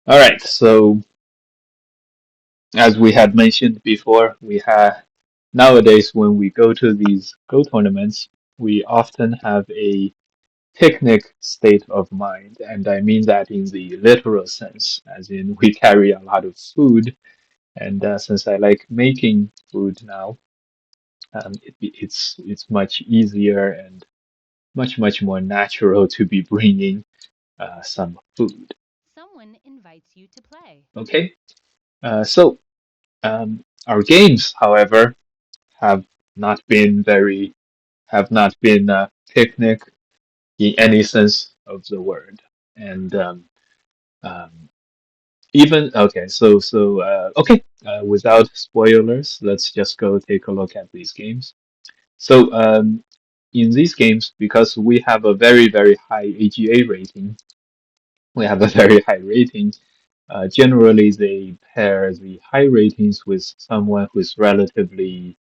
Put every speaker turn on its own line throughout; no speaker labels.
All right, so as we had mentioned before, we have nowadays when we go to these Go tournaments, we often have a picnic state of mind, and I mean that in the literal sense, as in we carry a lot of food, and since I like making food now, it's much easier and much more natural to be bringing some food.
Someone invites you to play.
Okay, so our games, however, have not been very have not been picnic in any sense of the word, and um, even okay. Okay. Without spoilers, let's just go take a look at these games. So in these games, because we have a very high AGA rating, we have a very high rating. Generally, they pair the high ratings with someone who is relatively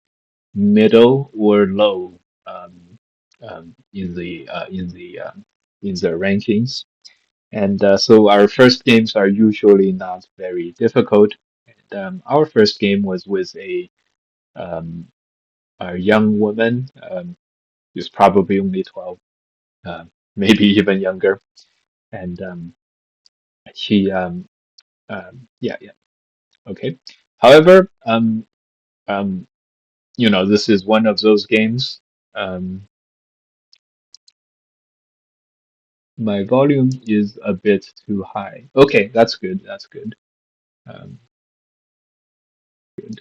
middle or low um, in the rankings. And so our first games are usually not very difficult. And our first game was with um, a young woman who's probably only 12, uh, maybe even younger. And she, yeah, yeah, okay. However, um, this is one of those games. Um, my volume is a bit too high. Okay, that's good. That's good. Um, good.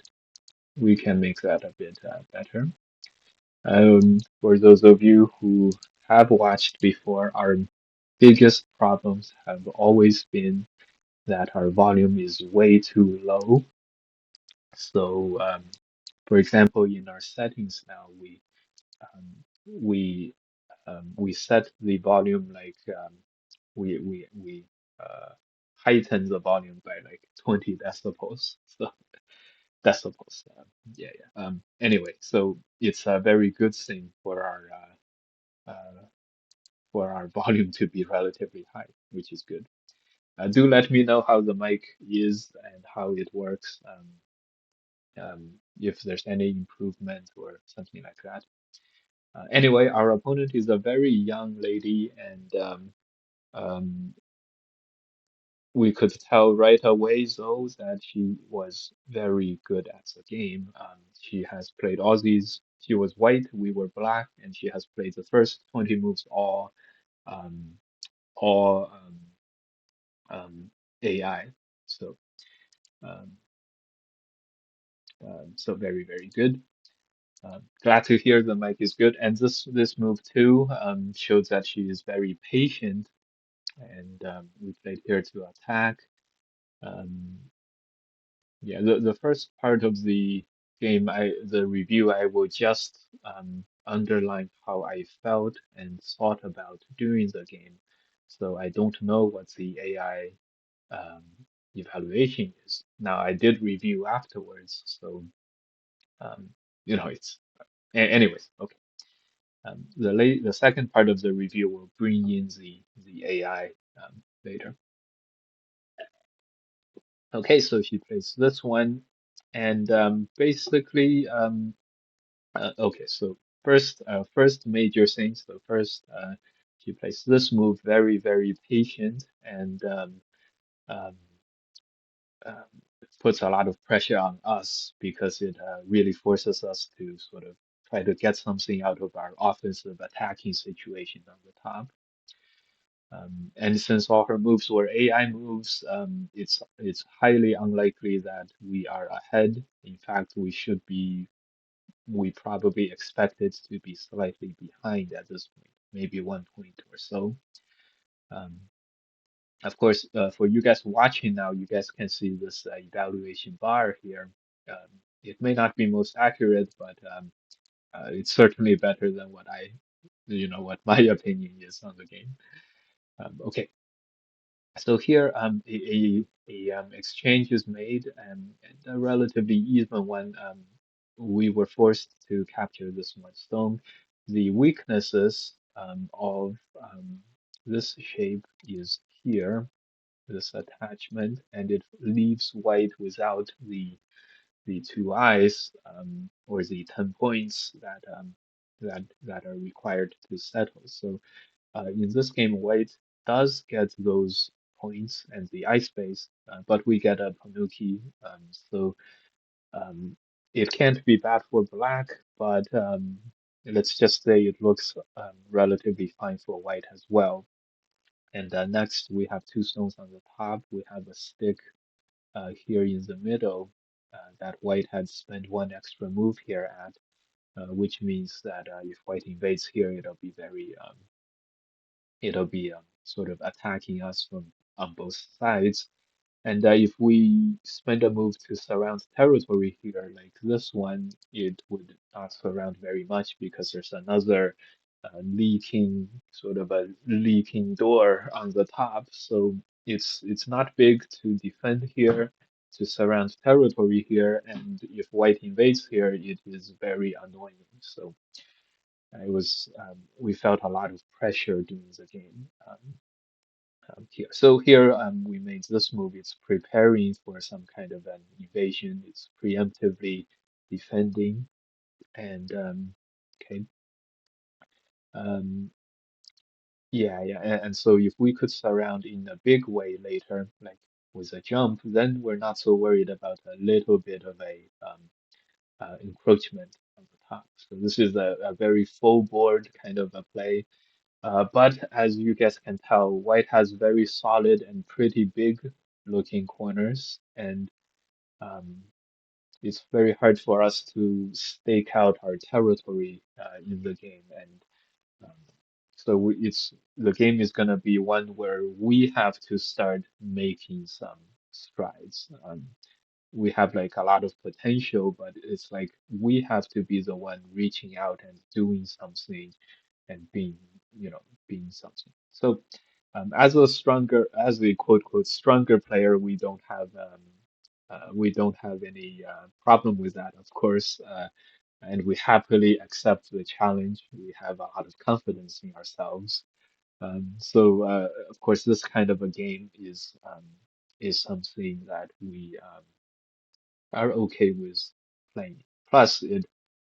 We can make that a bit better. For those of you who have watched before, our biggest problems have always been that our volume is way too low. So, for example, in our settings now, um, we we set the volume like we heighten the volume by like 20 decibels. So decibels. Yeah, yeah. Anyway, so it's a very good thing for our volume to be relatively high, which is good. Do let me know how the mic is and how it works. If there's any improvement or something like that. Anyway, our opponent is a very young lady, and um, we could tell right away, though, that she was very good at the game. She has played Aussies. She was white, we were black, and she has played the first 20 moves um, all AI. So, um, so very good. Glad to hear the mic is good. And this move too shows that she is very patient. And we played here to attack. Um, yeah, the first part of the game, the review, I will just underline how I felt and thought about during the game. So I don't know what the AI um, evaluation is. Now I did review afterwards, so um, it's anyways. Okay. The second part of the review will bring in the AI later. Okay, so she plays this one, and basically, okay. So first major thing. So first, she plays this move very patient, and um, um, puts a lot of pressure on us because it really forces us to sort of try to get something out of our offensive attacking situation on the top. And since all her moves were AI moves, it's highly unlikely that we are ahead. In fact, we probably expected to be slightly behind at this point, maybe 1 point or so. Um, of course, for you guys watching now, you guys can see this evaluation bar here. Um, it may not be most accurate, but it's certainly better than what my opinion is on the game. Okay. So here, a exchange is made, and a relatively even one. We were forced to capture this one stone. The weaknesses of this shape is here. this attachment, and it leaves white without the two eyes, or the 10 points that are required to settle. So in this game, white does get those points and the eye space, but we get a Tanuki. So um, it can't be bad for black, but let's just say it looks relatively fine for white as well. And next, we have two stones on the top. We have a stick here in the middle that white had spent one extra move here at, which means that if white invades here, it'll be sort of attacking us from on both sides. And if we spend a move to surround territory here, like this one, it would not surround very much because there's another leaking, sort of a leaking door on the top. So it's not big to defend here, to surround territory here, and if white invades here, it is very annoying. So we felt a lot of pressure during the game. Here. So here we made this move. It's preparing for some kind of an invasion. It's preemptively defending. And okay, um, yeah. And so if we could surround in a big way later, like with a jump, then we're not so worried about a little bit of a encroachment on the top. So this is a very full board kind of a play. But as you guys can tell, white has very solid and pretty big looking corners, and um, it's very hard for us to stake out our territory in the game. And um, so it's the game is gonna be one where we have to start making some strides. We have like a lot of potential, but it's like we have to be the one reaching out and doing something and being something. So, as a quote quote stronger player, we don't have any problem with that, of course, and we happily accept the challenge. We have a lot of confidence in ourselves. Of course, this kind of a game is something that we are okay with playing. Plus, it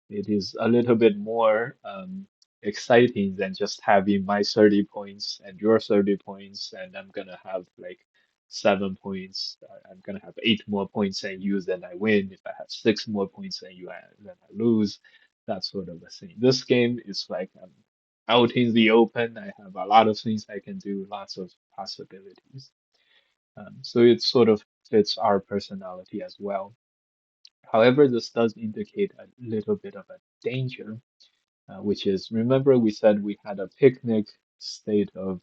is a little bit more exciting than just having my 30 points and your 30 points, and I'm gonna have like 7 points. I'm gonna have 8 more points than you, then I win. If I have 6 more points than you, then I lose. That sort of a thing. This game is like I'm out in the open. I have a lot of things I can do, lots of possibilities. So it sort of fits our personality as well. However, this does indicate a little bit of a danger, which is remember we said we had a picnic state of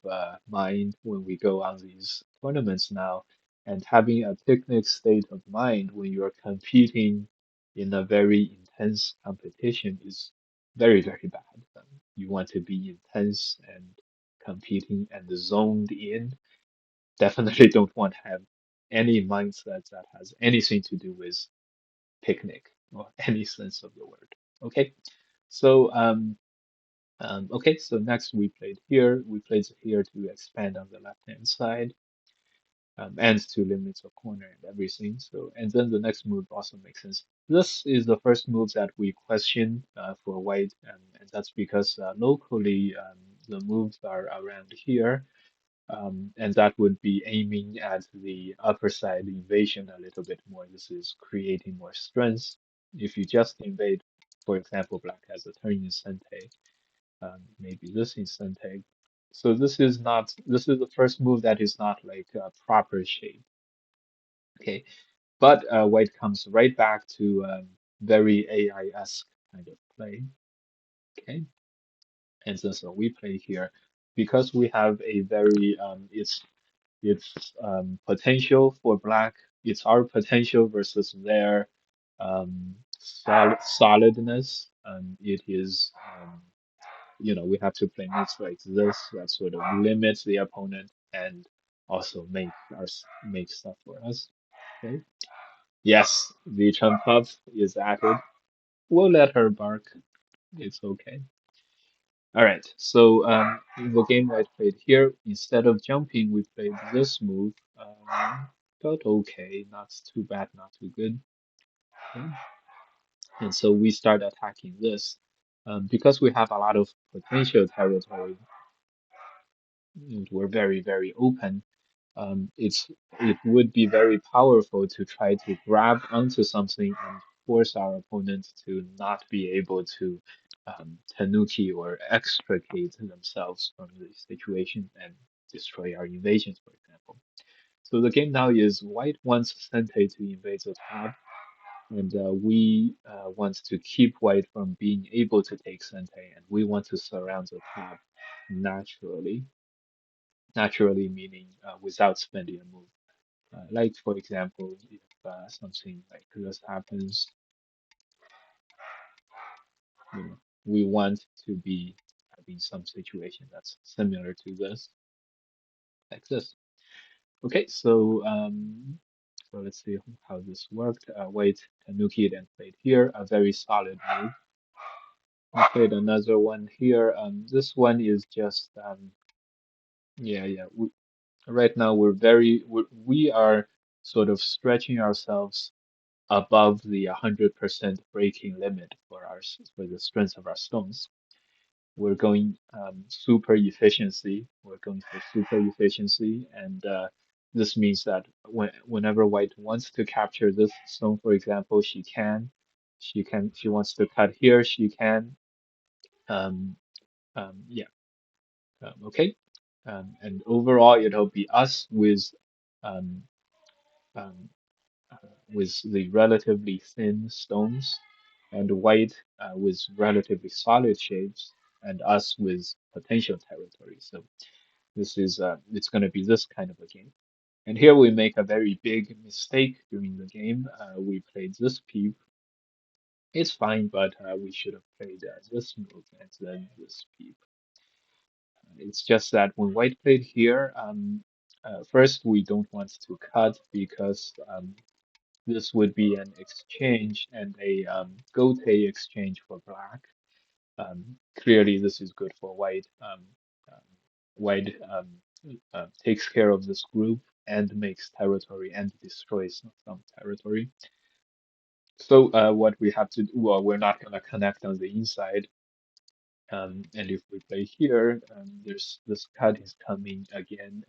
mind when we go on these tournaments now, and having a picnic state of mind when you're competing in a very intense competition is very, very bad. You want to be intense and competing and zoned in. Definitely don't want to have any mindset that has anything to do with picnic or any sense of the word. Okay, so okay, so next we played here. We played here to expand on the left-hand side and to limit the corner and everything. So, and then the next move also makes sense. This is the first move that we question for white, and that's because locally the moves are around here. And that would be aiming at the upper side invasion a little bit more. This is creating more strength. If you just invade, for example, black has a turn in Sente, maybe this in Sente. So this is the first move that is not like a proper shape. Okay, but white comes right back to very AI-esque kind of play. Okay, and so we play here because we have a very it's potential for black. It's our potential versus their solidness. It is, we have to play moves like this that sort of limits the opponent and also make stuff for us. Okay. Yes, the trump up is at it. We'll let her bark. It's okay. All right. So the game I played here, instead of jumping, we played this move. Felt okay, not too bad, not too good. Okay. And so we start attacking this. Because we have a lot of potential territory, and we're very, very open. It would be very powerful to try to grab onto something and force our opponent to not be able to tanuki or extricate themselves from the situation and destroy our invasions, for example. So the game now is white wants Sente to invade the top, and we want to keep white from being able to take Sente, and we want to surround the top naturally. Naturally meaning without spending a move. Like for example, if something like this happens, you know, we want to be having some situation that's similar to this, like this. Okay, so let's see how this worked. Wait, Tanuki then played here, a very solid move. I played another one here. This one is just yeah. Right now we are sort of stretching ourselves above the 100% breaking limit for for the strength of our stones. We're going super efficiency. We're going for super efficiency, and this means that whenever white wants to capture this stone, for example, she can. She wants to cut here, she can. Um, yeah. Okay. And overall, it'll be us um, um, with the relatively thin stones, and white with relatively solid shapes, and us with potential territory. So it's going to be this kind of a game. And here we make a very big mistake during the game. We played this peep. It's fine, but we should have played this move and then this peep. It's just that when white played here, first we don't want to cut because this would be an exchange and a gote exchange for black. Clearly, this is good for white. Um, White takes care of this group and makes territory and destroys some territory. So what we have to do, well, we're not going to connect on the inside. And if we play here, there's this cut is coming again,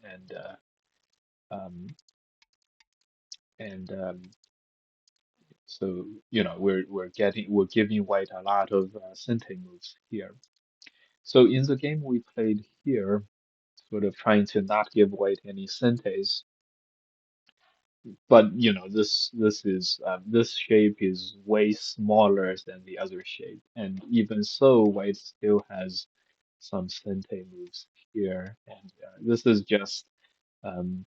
um, and so we're giving white a lot of Sente moves here. So in the game we played here, sort of trying to not give white any Sentes, but this shape is way smaller than the other shape, and even so, white still has some Sente moves here, and this is just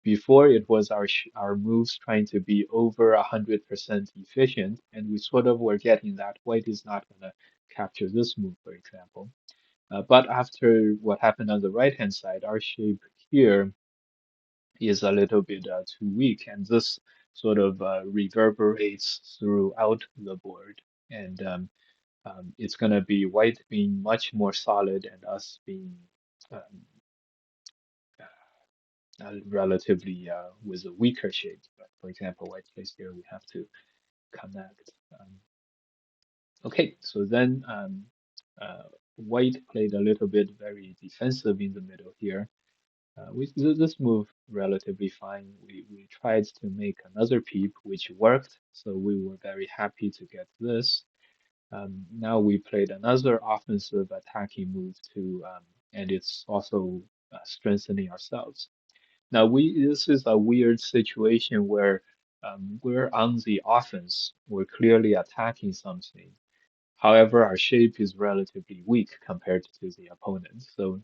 before it was our moves trying to be over 100% efficient, and we sort of were getting that white is not going to capture this move, for example. But after what happened on the right-hand side, our shape here is a little bit too weak, and this sort of reverberates throughout the board. And it's going to be white being much more solid and us being um, relatively with a weaker shape. But for example, white plays here, we have to connect. Okay, so then white played a little bit very defensive in the middle here. This move relatively fine. We tried to make another peep, which worked, so we were very happy to get this. Now we played another offensive attacking move too, and it's also strengthening ourselves. Now this is a weird situation where we're on the offense, we're clearly attacking something. However, our shape is relatively weak compared to the opponent. So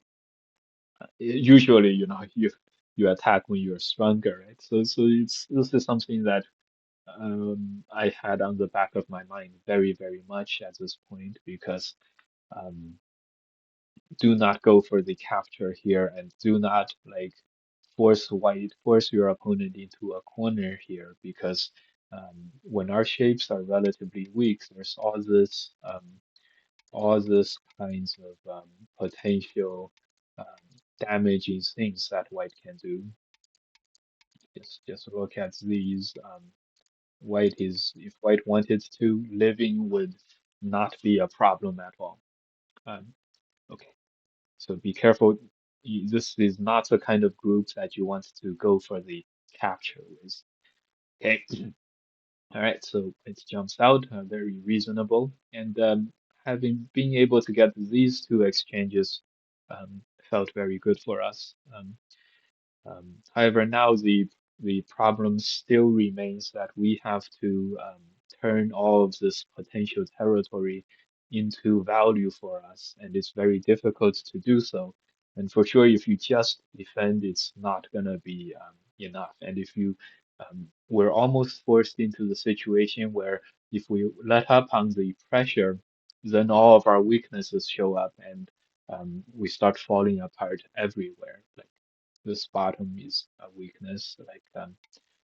usually, you attack when you're stronger, right? So this is something that I had on the back of my mind very, very much at this point because um, do not go for the capture here and do not like force your opponent into a corner here because when our shapes are relatively weak, there's all this kinds of potential damaging things that white can do. Just look at these. White is if white wanted to, living would not be a problem at all. Um, okay, so be careful. This is not the kind of group that you want to go for the capture with. Okay, all right, so it jumps out, very reasonable, and having being able to get these two exchanges felt very good for us. However, now the problem still remains that we have to turn all of this potential territory into value for us, and it's very difficult to do so. And for sure, if you just defend, it's not gonna be enough. And if you we're almost forced into the situation where if we let up on the pressure, then all of our weaknesses show up, and we start falling apart everywhere. Like this bottom is a weakness, like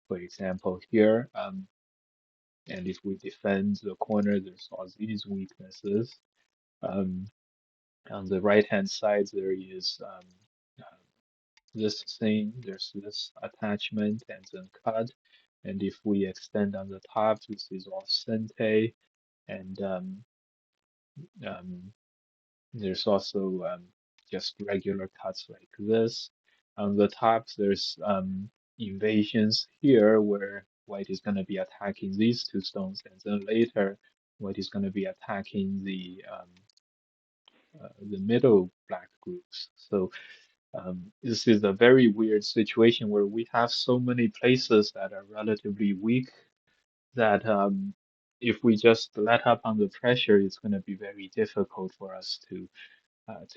for example here, and if we defend the corner, there's all these weaknesses. Um, on the right hand side, there is uh, this thing, there's this attachment and then cut. And if we extend on the top, this is all sente, and um, there's also just regular cuts like this. On the top, there's invasions here where white is going to be attacking these two stones, and then later white is going to be attacking the middle black groups. So this is a very weird situation where we have so many places that are relatively weak that if we just let up on the pressure, it's going to be very difficult for us to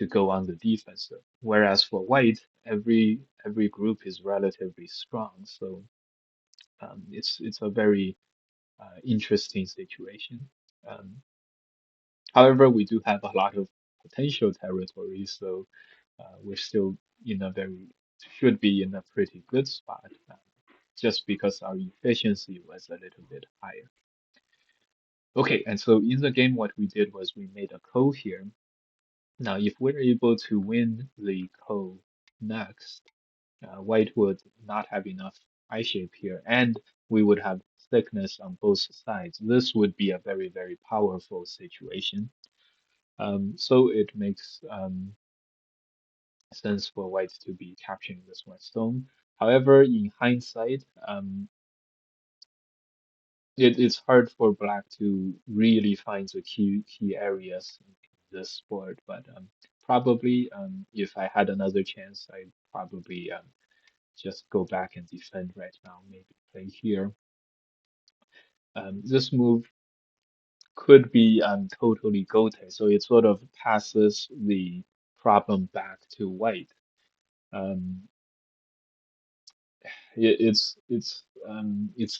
go on the defensive. Whereas for white, every group is relatively strong, so it's a very interesting situation. Um, However, we do have a lot of potential territory, so we're still in a very should be in a pretty good spot, just because our efficiency was a little bit higher. Okay, and so in the game, what we did was we made a call here. Now, if we're able to win the call next, white would not have enough eye shape here, and we would have thickness on both sides. This would be a very, very powerful situation. So it makes sense for white to be capturing this one stone. However, in hindsight, it's hard for black to really find the key areas in this board, but probably if I had another chance, I'd probably just go back and defend right now, maybe play here. This move could be totally goated, so it sort of passes the problem back to white. Um, it's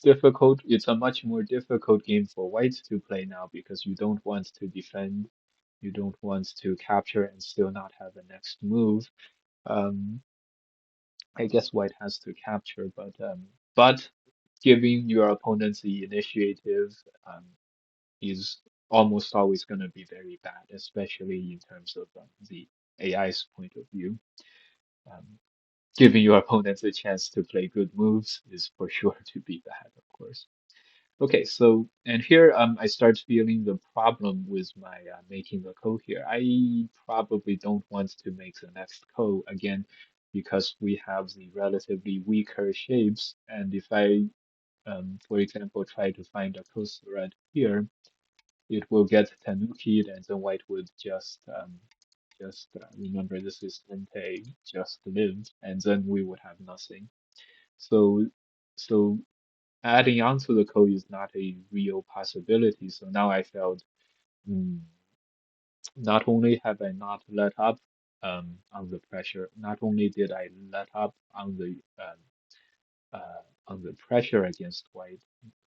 difficult. It's a much more difficult game for white to play now because you don't want to defend, you don't want to capture and still not have a next move. Um, I guess white has to capture, but giving your opponents the initiative um, is almost always going to be very bad, especially in terms of the AI's point of view. Um, Giving your opponents a chance to play good moves is for sure to be bad, of course. Okay, so and here I start feeling the problem with my making the code here. I probably don't want to make the next code again because we have the relatively weaker shapes, and if I, for example, try to find a code thread here, it will get tanukied, and then white would just remember this is Entei, just live, and then we would have nothing. So so adding on to the code is not a real possibility. So now I felt mm, not only have I not let up on the pressure, not only did I let up on the pressure against white,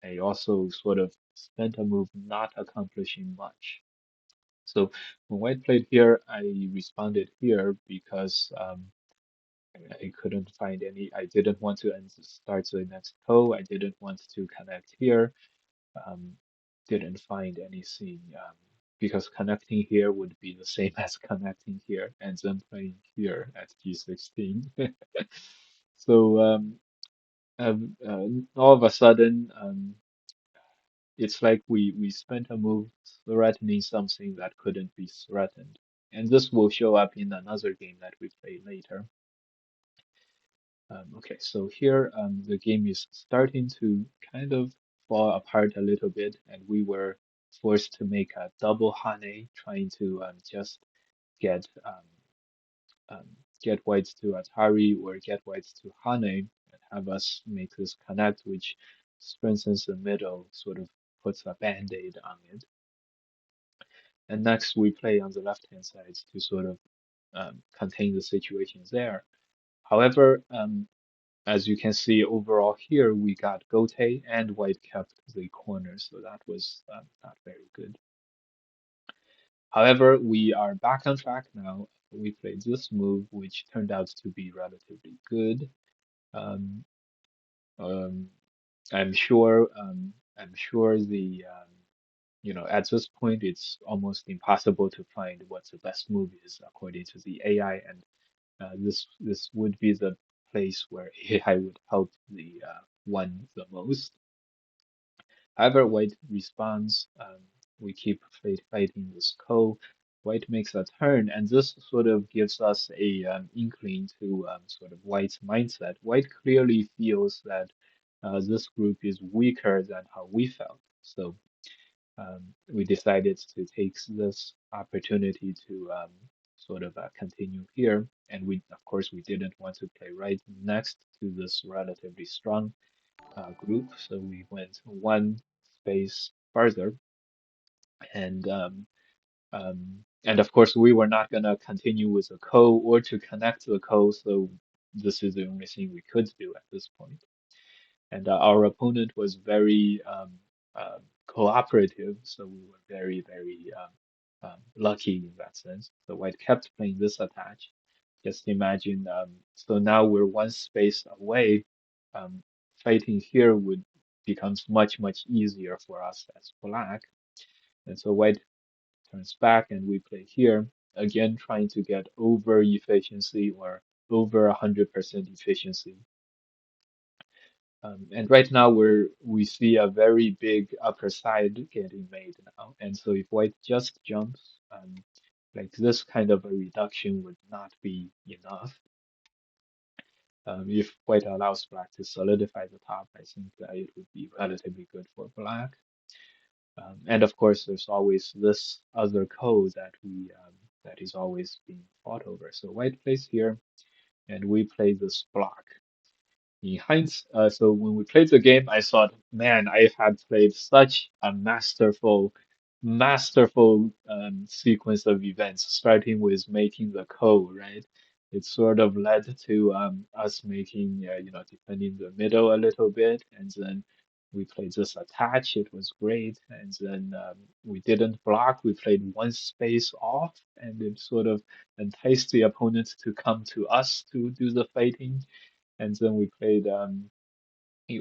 I also sort of spent a move not accomplishing much. So when white played here, I responded here because I couldn't find any. I didn't want to start the next code. I didn't want to connect here. Um, didn't find anything because connecting here would be the same as connecting here and then playing here at G16. So all of a sudden, it's like we spent a move threatening something that couldn't be threatened. And this will show up in another game that we play later. Okay, so here the game is starting to kind of fall apart a little bit, and we were forced to make a double Hane, trying to just get um, get whites to Atari or get whites to Hane and have us make this connect, which strengthens the middle, sort of puts a band-aid on it. And next we play on the left-hand side to sort of contain the situations there. However, as you can see overall here, we got Gote and white kept the corner, so that was not very good. However, we are back on track now. We played this move, which turned out to be relatively good. Um, um, I'm sure at this point, it's almost impossible to find what the best move is according to the AI, and this would be the place where AI would help the one the most. However, White responds. We keep fighting this Ko. White makes a turn, and this sort of gives us a inkling to sort of White's mindset. White clearly feels that this group is weaker than how we felt. So we decided to take this opportunity to sort of continue here. And of course, we didn't want to play right next to this relatively strong group, so we went one space further, and and of course, we were not gonna continue with the code or to connect to the code, so this is the only thing we could do at this point. And our opponent was very cooperative, so we were very lucky in that sense. So White kept playing this attach. Just imagine, so now we're one space away. Um, Fighting here would becomes much easier for us as Black. And so White turns back, and we play here again, trying to get over efficiency or over 100% efficiency. And right now we see a very big upper side getting made now. And so if white just jumps, like this kind of a reduction would not be enough. If white allows black to solidify the top, I think that it would be relatively good for black. And of course, there's always this other code that is always being fought over. So white plays here, and we play this block. In hindsight, so when we played the game, I thought, man, I had played such a masterful sequence of events, starting with making the code, right? It sort of led to us making, defending the middle a little bit, and then we played this attach. It was great, and then we didn't block. We played one space off, and it sort of enticed the opponent to come to us to do the fighting, and then we played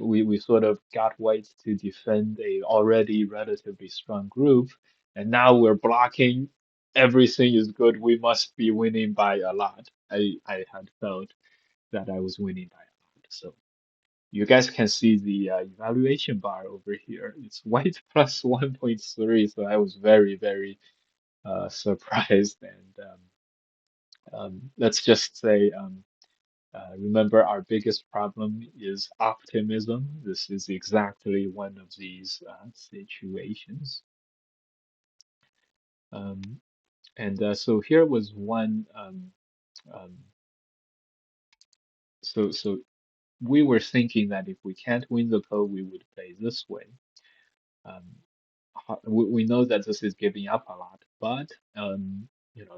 we sort of got white to defend a already relatively strong group, and now we're blocking. Everything is good. We must be winning by a lot. I had felt that I was winning by a lot. So you guys can see the evaluation bar over here. It's white plus 1.3. So I was very surprised, and let's just say remember, our biggest problem is optimism. This is exactly one of these situations. Um, and so here was one. Um, so we were thinking that if we can't win the code, we would play this way. Um, we know that this is giving up a lot, but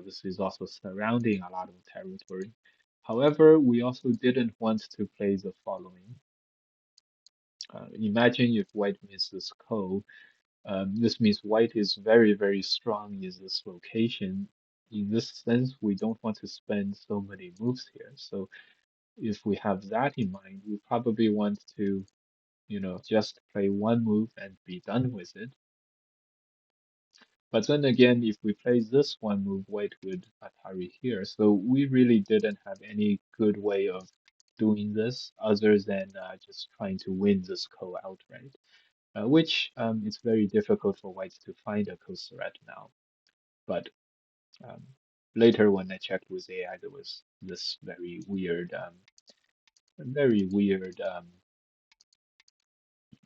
this is also surrounding a lot of territory. However, we also didn't want to play the following. Imagine if white wins this code. This means white is very strong in this location. In this sense, we don't want to spend so many moves here. So if we have that in mind, we probably want to, just play one move and be done with it. But then again, if we play this one move, white would Atari here. So we really didn't have any good way of doing this other than just trying to win this ko outright, which it's very difficult for whites to find a ko threat now. But um, later when I checked with AI, there was this very weird,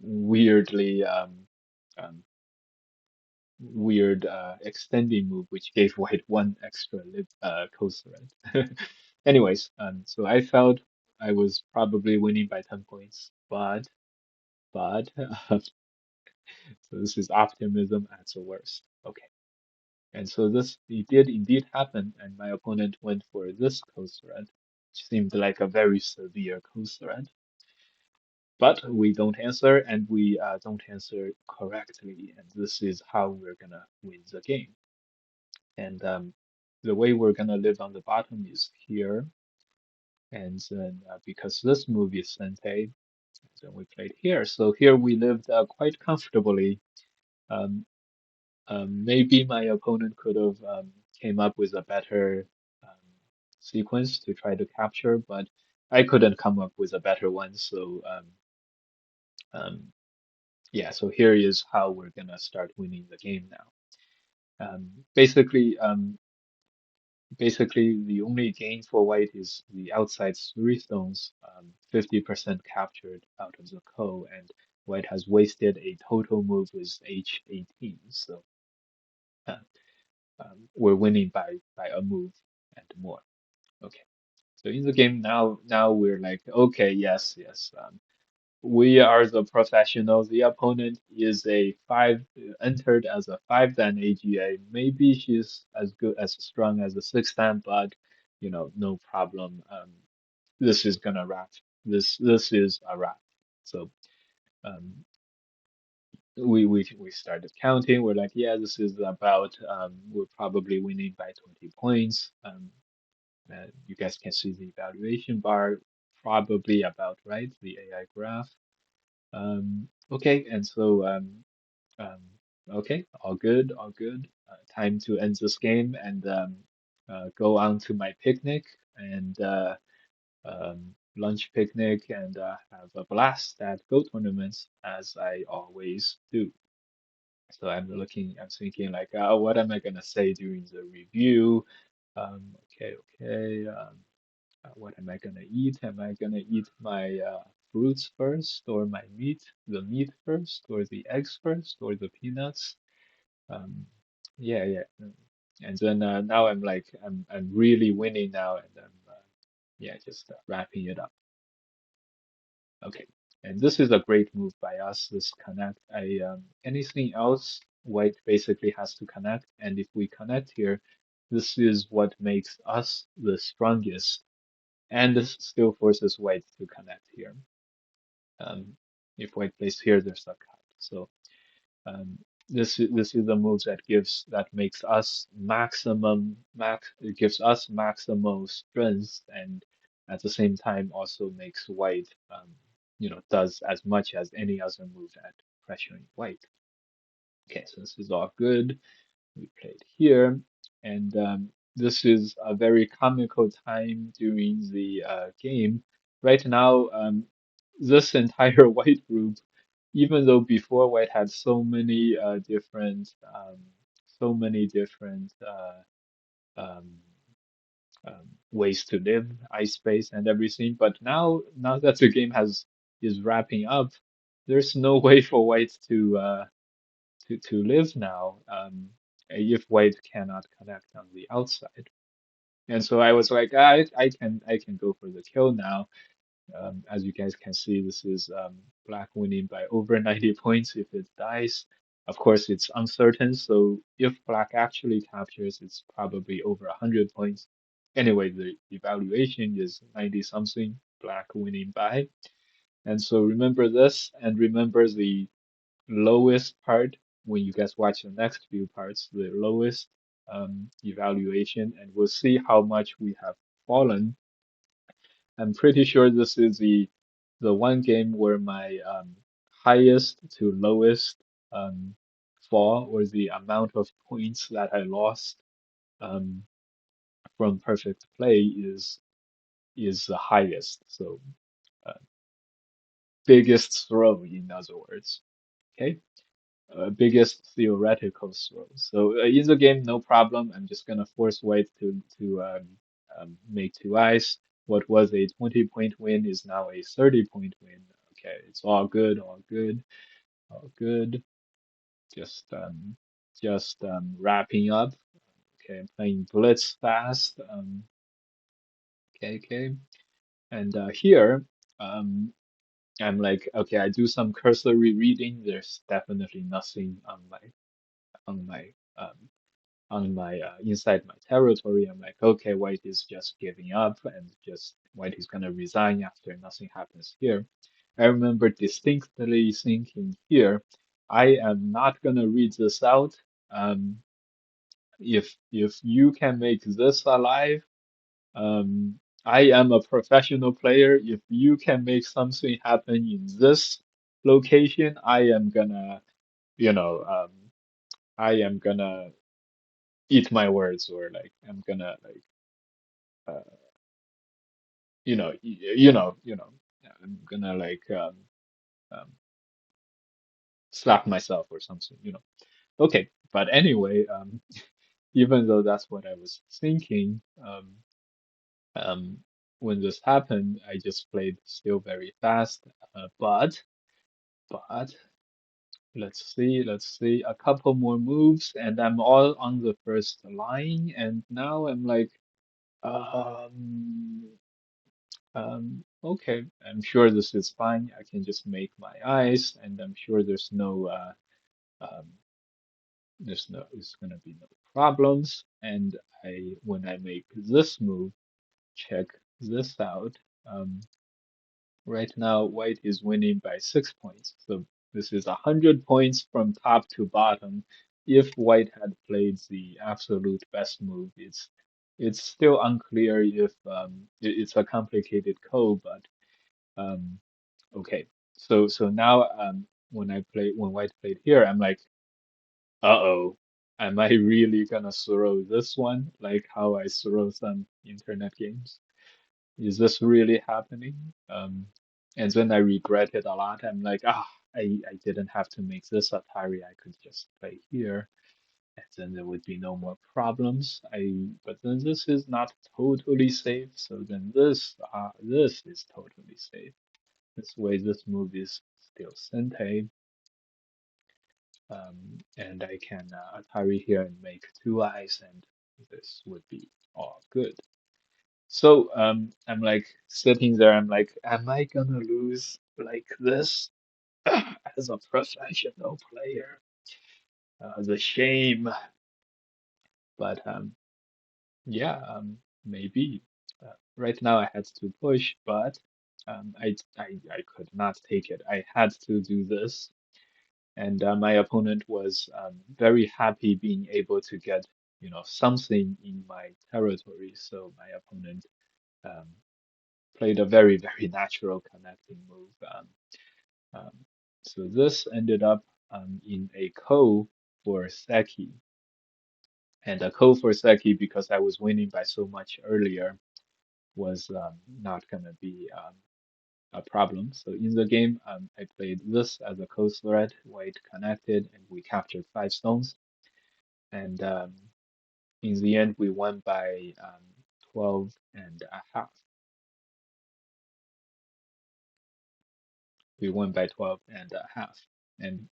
weirdly um, weird extending move, which gave white one extra coast thread. Anyways, so I felt I was probably winning by 10 points, but so this is optimism at the worst. Okay, and so this it did indeed happen, and my opponent went for this coast thread, which seemed like a very severe coast thread. But we don't answer, and we don't answer correctly, and this is how we're gonna win the game. And the way we're gonna live on the bottom is here. And then because this move is Sente, then we played here. So here we lived quite comfortably. Um, Maybe my opponent could have came up with a better sequence to try to capture, but I couldn't come up with a better one. So um, yeah, so here is how we're gonna start winning the game now. Um, basically, um, Basically, the only gain for white is the outside three stones, 50% captured out of the ko, and white has wasted a total move with h18. So uh, we're winning by a move and more. Okay. So in the game now we're like, okay, yes, yes. We are the professionals. The opponent is a five, entered as a five dan AGA. Maybe she's as good as strong as a six dan, but no problem. This is gonna wrap. This is a wrap. So um, we started counting. We're like, yeah, this is about. We're probably winning by 20 points. You guys can see the evaluation bar, probably about right. The AI graph. Okay, and so um, okay, all good, all good. Time to end this game and go on to my picnic and lunch picnic and have a blast at Go tournaments as I always do. So I'm thinking like, what am I gonna say during the review? Okay. What am I gonna eat? Am I gonna eat my fruits first, or my meat, the meat first, or the eggs first, or the peanuts? Um, yeah. And then now I'm really winning now, and I'm yeah just wrapping it up. Okay, and this is a great move by us. This connect. I Anything else, white basically has to connect, and if we connect here, this is what makes us the strongest and this still forces white to connect here. Um, if white plays here, there's a cut. So um, this is the move that makes us it gives us maximal strength and at the same time also makes white does as much as any other move at pressuring white. Okay, so this is all good. We played here, and this is a very comical time during the game. Right now, this entire white group, even though before white had so many different um, ways to live, ice space and everything, but now that the game has is wrapping up, there's no way for white to live now if white cannot connect on the outside. And so I was like, I can go for the kill now. As you guys can see, this is black winning by over 90 points if it dies. Of course, it's uncertain, so if black actually captures, it's probably over 100 points. Anyway, the evaluation is 90 something, black winning by. And so remember this, and remember the lowest part when you guys watch the next few parts, the lowest evaluation, and we'll see how much we have fallen. I'm pretty sure this is the one game where my highest to lowest um, fall, or the amount of points that I lost um, from perfect play, is is the highest. So uh, biggest throw, in other words. Okay. Biggest theoretical throw. So in the game, no problem. I'm just gonna force white to make two eyes. What was a 20-point win is now a 30-point win. Okay, it's all good, all good, all good. Just wrapping up. Okay, I'm playing Blitz fast. Okay, okay. And here, um, I'm like, okay, I do some cursory reading. There's definitely nothing on my um, inside my territory. I'm like, okay, White is just giving up and just White is gonna resign after nothing happens here. I remember distinctly thinking here, I am not gonna read this out. Um, if you can make this alive, I am a professional player. If you can make something happen in this location, you know, um, I am gonna eat my words, or like I'm gonna like uh, I'm gonna um, slap myself or something, you know. Okay, but anyway, even though that's what I was thinking, um, when this happened, I just played still very fast. But let's see, a couple more moves, and I'm all on the first line, and now I'm like, um, okay, I'm sure this is fine. I can just make my eyes, and I'm sure um, there's gonna be no problems. And when I make this move, check this out. Um, right now, White is winning by 6 points. So this is 100 points from top to bottom. If White had played the absolute best move, it's still unclear if it's a complicated code, but um, okay. So now when White played here, I'm like, uh-oh, am I really gonna throw this one like how I throw some internet games? Is this really happening? And then I regret it a lot. I'm like, I didn't have to make this Atari. I could just play here, and then there would be no more problems. But then this is not totally safe. So then this is totally safe. This way, this move is still Sente, and I can Atari here and make two eyes, and this would be all good. So I'm like sitting there. I'm like, am I gonna lose like this as a professional player? The shame. But yeah, maybe. Right now I had to push, but I could not take it. I had to do this. And my opponent was very happy being able to get, something in my territory. So my opponent um, played a very, very natural connecting move. Um, so this ended up in a ko for Seki. And a ko for Seki, because I was winning by so much earlier, was not going to be a problem. So in the game, I played this as a ko threat, white connected, and we captured 5 stones. And in the end, we won by 12 and a half. We won by 12 and a half. And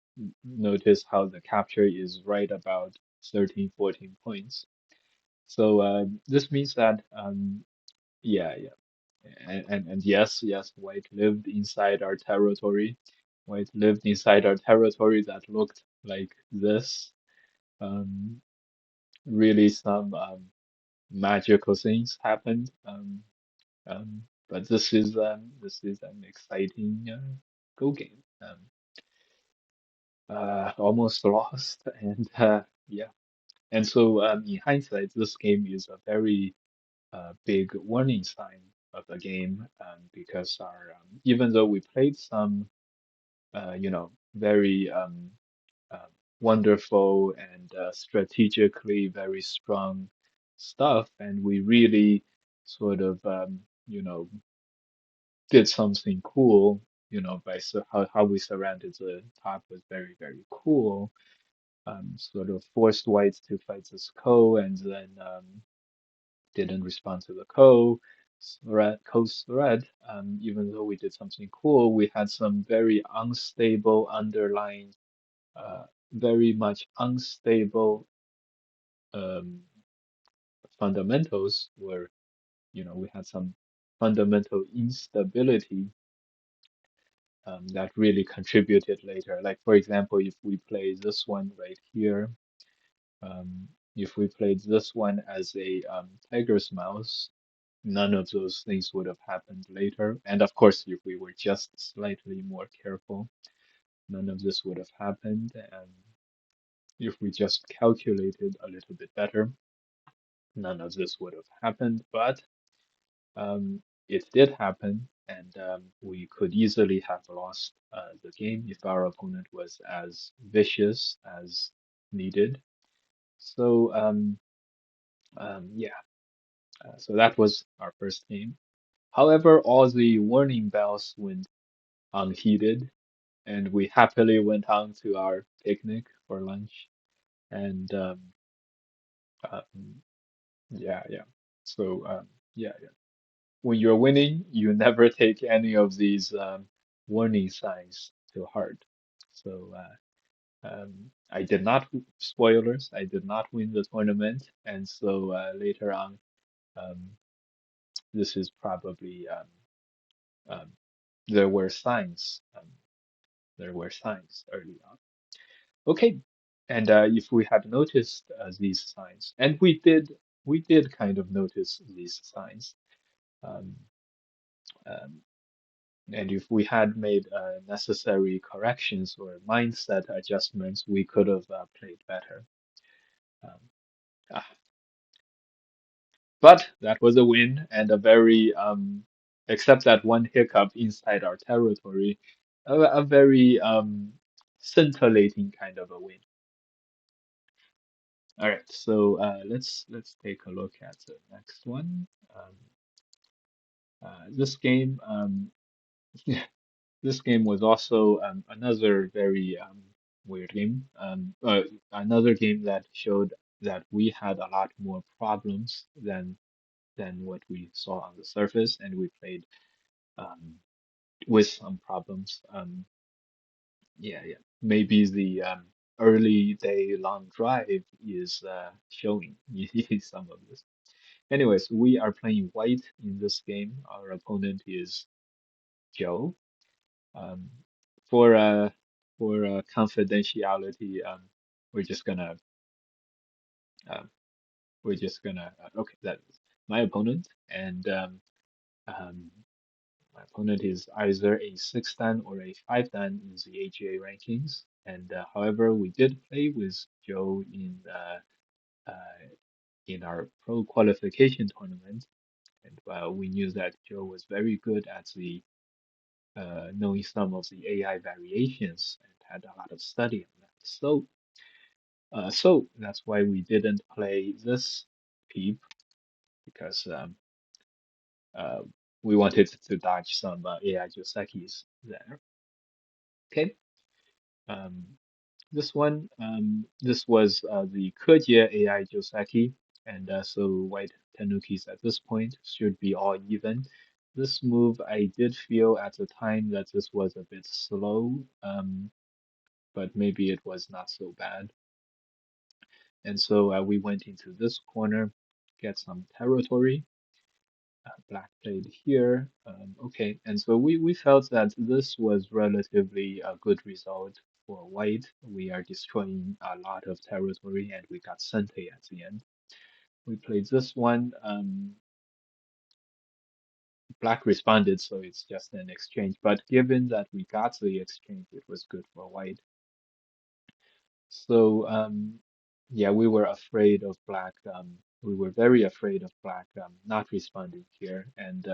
notice how the capture is right about 13, 14 points. So this means that, yeah, yeah. And yes, yes, White lived inside our territory. White lived inside our territory that looked like this. Um, really, some magical things happened. But this is an exciting Go game. Almost lost, and yeah. And so, in hindsight, this game is a very big warning sign of the game, because our even though we played some, very uh, wonderful and strategically very strong stuff, and we really sort of you know, did something cool, by how we surrounded the top was very, very cool. Sort of forced whites to fight this co and then didn't respond to the co's threat. Even though we did something cool, we had some very unstable underlying, very much unstable um, fundamentals where, we had some fundamental instability that really contributed later. Like, for example, if we play this one right here, if we played this one as a tiger's mouse, none of those things would have happened later. And of course, if we were just slightly more careful, none of this would have happened. And if we just calculated a little bit better, none of this would have happened. But it did happen, and we could easily have lost the game if our opponent was as vicious as needed. So yeah, so that was our first game. However, all the warning bells went unheeded, and we happily went on to our picnic for lunch. And um, yeah, yeah. So yeah, yeah. When you're winning, you never take any of these warning signs to heart. So I did not, spoilers, I did not win the tournament. And so later on, um, this is probably, um, there were signs. There were signs early on. Okay. And if we had noticed these signs, and we did kind of notice these signs. Um, um, And if we had made necessary corrections or mindset adjustments, we could have played better. Um, ah, but that was a win and a very, except that one hiccup inside our territory, a very scintillating kind of a win. All right, so let's take a look at the next one. This game, this game was also another very weird game. Another game that showed that we had a lot more problems than what we saw on the surface, and we played um, with some problems. Yeah, yeah. Maybe the early day long drive is showing some of this. Anyways, we are playing white in this game. Our opponent is Joe. Um, for confidentiality, we're just gonna um, okay, that is my opponent, and um, my opponent is either a 6 dan or a 5 dan in the AGA rankings. And however, we did play with Joe in our pro qualification tournament, and we knew that Joe was very good at the knowing some of the AI variations and had a lot of study on that. So that's why we didn't play this peep because uh, we wanted to dodge some AI Josekis there. Okay. Um, this was the Kujia AI Joseki, and so white Tanukis at this point should be all even. This move, I did feel at the time that this was a bit slow, but maybe it was not so bad. And so we went into this corner, get some territory. Black played here. Okay, and so we felt that this was relatively a good result for white. We are destroying a lot of territory, and we got Sente at the end. We played this one. Black responded, so it's just an exchange. But given that we got the exchange, it was good for white. So yeah, we were afraid of black. We were very afraid of black not responding here, and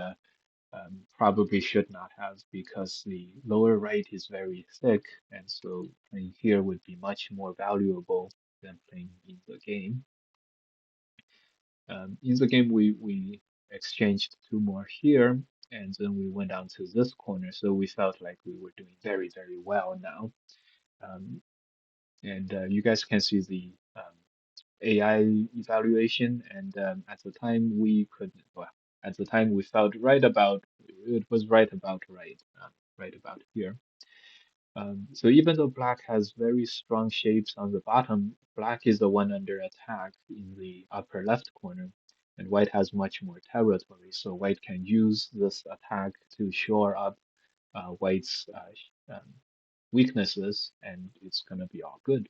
probably should not have because the lower right is very thick, and so playing here would be much more valuable than playing in the game. In the game, we exchanged two more here, and then we went down to this corner. So we felt like we were doing very, very well now. Um, and you guys can see the AI evaluation, and at the time we could, well, at the time we felt right about, it was right about here. So even though black has very strong shapes on the bottom, black is the one under attack in the upper left corner, and white has much more territory. So white can use this attack to shore up white's weaknesses, and it's gonna be all good.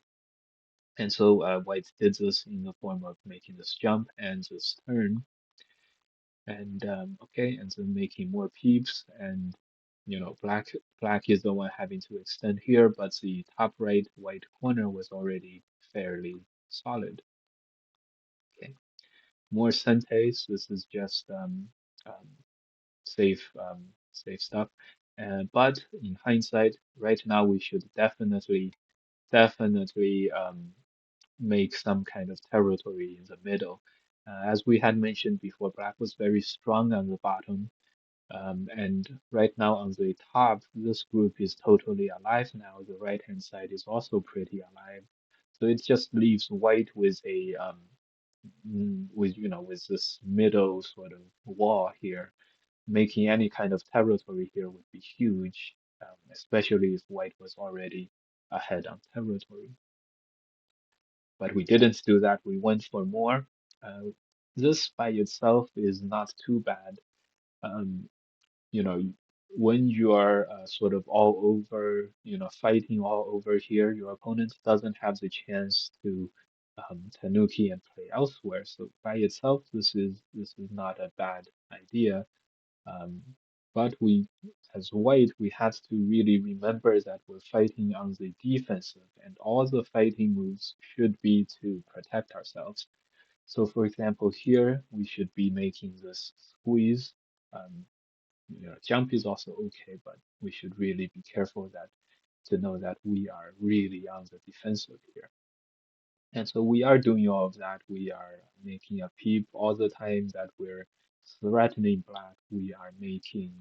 And so white did this in the form of making this jump and this turn, and okay, and then making more peeps, and black is the one having to extend here, but the top right white corner was already fairly solid. Okay, more centaurs. This is just um, safe stuff. But in hindsight, right now we should definitely make some kind of territory in the middle. As we had mentioned before, black was very strong on the bottom. And right now on the top, this group is totally alive now. The right-hand side is also pretty alive. So it just leaves white with a with this middle sort of wall here. Making any kind of territory here would be huge, especially if white was already ahead on territory. But we didn't do that. We went for more. Uh, this by itself is not too bad. Um, you know, when you are sort of all over, fighting all over here, your opponent doesn't have the chance to tanuki and play elsewhere. So by itself, this is not a bad idea. Um, but as white, we have to really remember that we're fighting on the defensive, and all the fighting moves should be to protect ourselves. So, for example, here we should be making this squeeze. Um, jump is also okay, but we should really be careful that to know that we are really on the defensive here. And so we are doing all of that. We are making a peep all the time that we're threatening black. We are making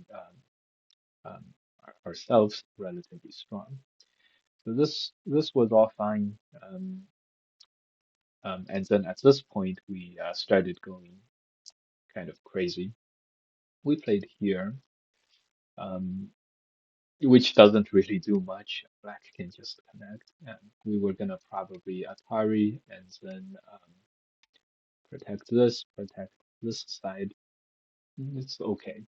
ourselves relatively strong. So this was all fine. And then at this point, we started going kind of crazy. We played here, um, which doesn't really do much. Black can just connect. And we were gonna probably Atari and then protect this side. It's okay.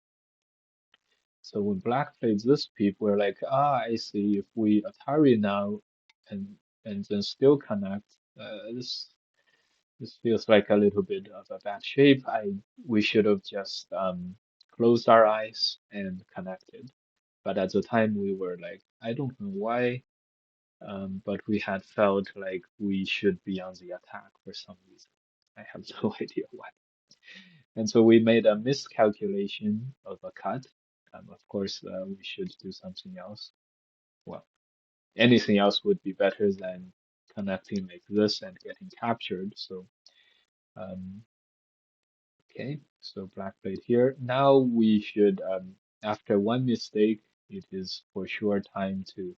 So when black played this peep, we're like, I see. If we Atari now and then still connect, this feels like a little bit of a bad shape. We should have just closed our eyes and connected. But at the time we were like, I don't know why, but we had felt like we should be on the attack for some reason. I have no idea why. And so we made a miscalculation of a cut. Of course, we should do something else. Well, anything else would be better than connecting like this and getting captured. So, um, okay, so black played here. Now we should, after one mistake, it is for sure time to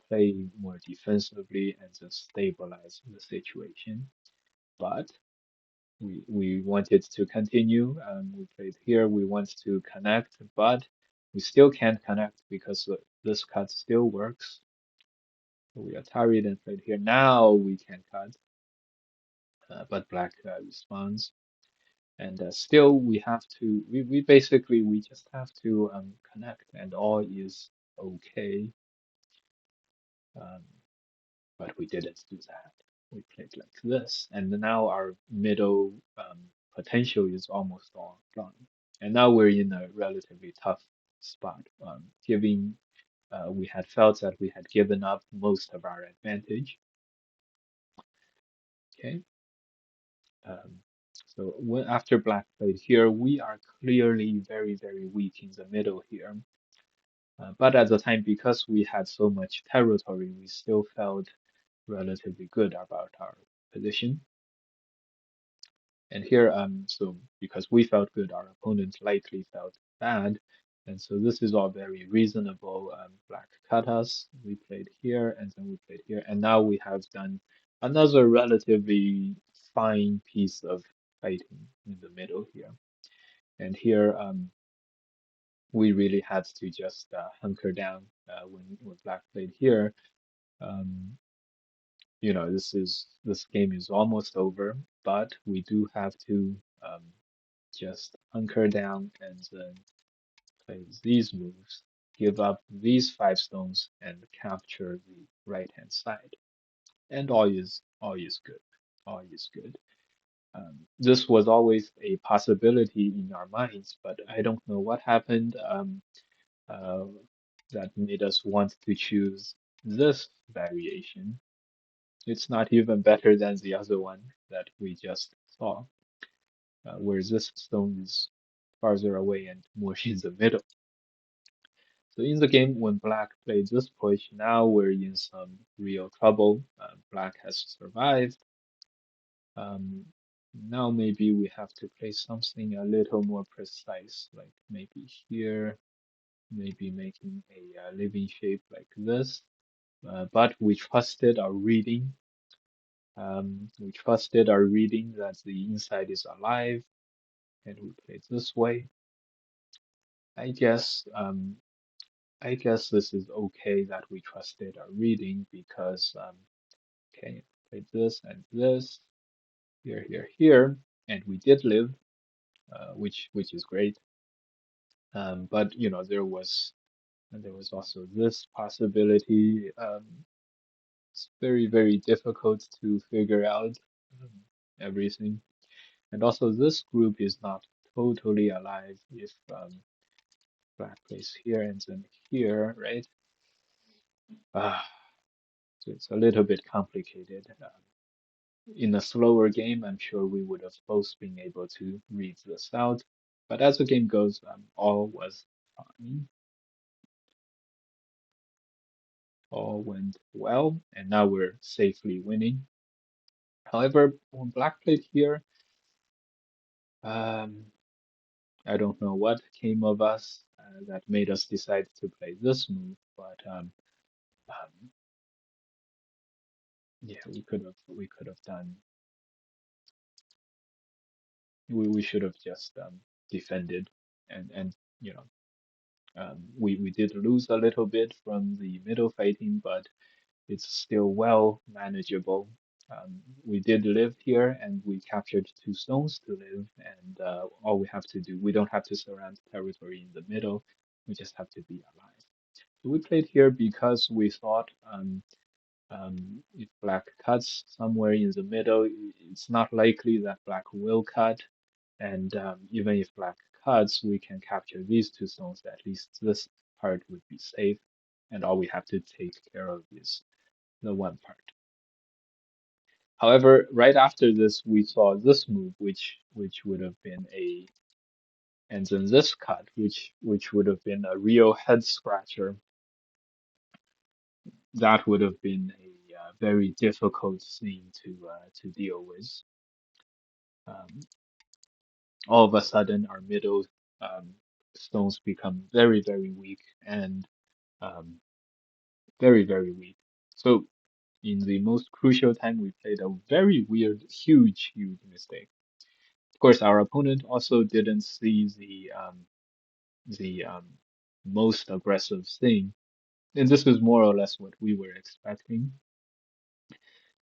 play more defensively and just stabilize the situation. But we wanted to continue. We played here. We want to connect, but we still can't connect because this cut still works. So we Atari and played here. Now we can cut, but black responds. And still we have to, we basically, we just have to connect and all is okay. Um, but we didn't do that. We played like this, and now our middle potential is almost all gone. And now we're in a relatively tough spot, giving we had felt that we had given up most of our advantage. Okay, um, so after black played here, we are clearly very, very weak in the middle here. But at the time, because we had so much territory, we still felt relatively good about our position. And here, so because we felt good, our opponent likely felt bad. And so this is all very reasonable. Black cut us, we played here, and then we played here. And now we have done another relatively fine piece of fighting in the middle here. And here, we really had to just hunker down when Black played here. Um, this game is almost over, but we do have to um, just hunker down and then play these moves, give up these 5 stones, and capture the right hand side. And all is good. All is good. This was always a possibility in our minds, but I don't know what happened uh, that made us want to choose this variation. It's not even better than the other one that we just saw, where this stone is farther away and more in the middle. So in the game, when Black played this push, now we're in some real trouble. Black has survived. Um, Now maybe we have to play something a little more precise, like maybe here, maybe making a living shape like this. But we trusted our reading. We trusted our reading that the inside is alive, and we played this way. I guess I guess this is okay that we trusted our reading because okay, played this and this here, here, here, and we did live, which is great. But there was also this possibility. It's very, very difficult to figure out um, everything. And also, this group is not totally alive if Black plays here and then here, right? Ah, so it's a little bit complicated. In a slower game, I'm sure we would have both been able to read this out. But as the game goes, all was fine. All went well, and now we're safely winning. However, when Black played here, um, I don't know what came of us that made us decide to play this move, but um, yeah, we could have done we should have just defended and you know we did lose a little bit from the middle fighting, but it's still well manageable. We did live here and we captured 2 stones to live, and all we have to do, we don't have to surround territory in the middle, we just have to be alive. So we played here because we thought if Black cuts somewhere in the middle, it's not likely that Black will cut. And even if Black cuts, we can capture these 2 stones. At least this part would be safe. And all we have to take care of is the one part. However, right after this, we saw this move, which would have been and then this cut, which would have been a real head scratcher. That would have been a very difficult thing to deal with. Um, all of a sudden, our middle um, stones become very, very weak and um, very, very weak. So in the most crucial time, we played a very weird, huge, huge mistake. Of course, our opponent also didn't see the most aggressive thing, and this is more or less what we were expecting.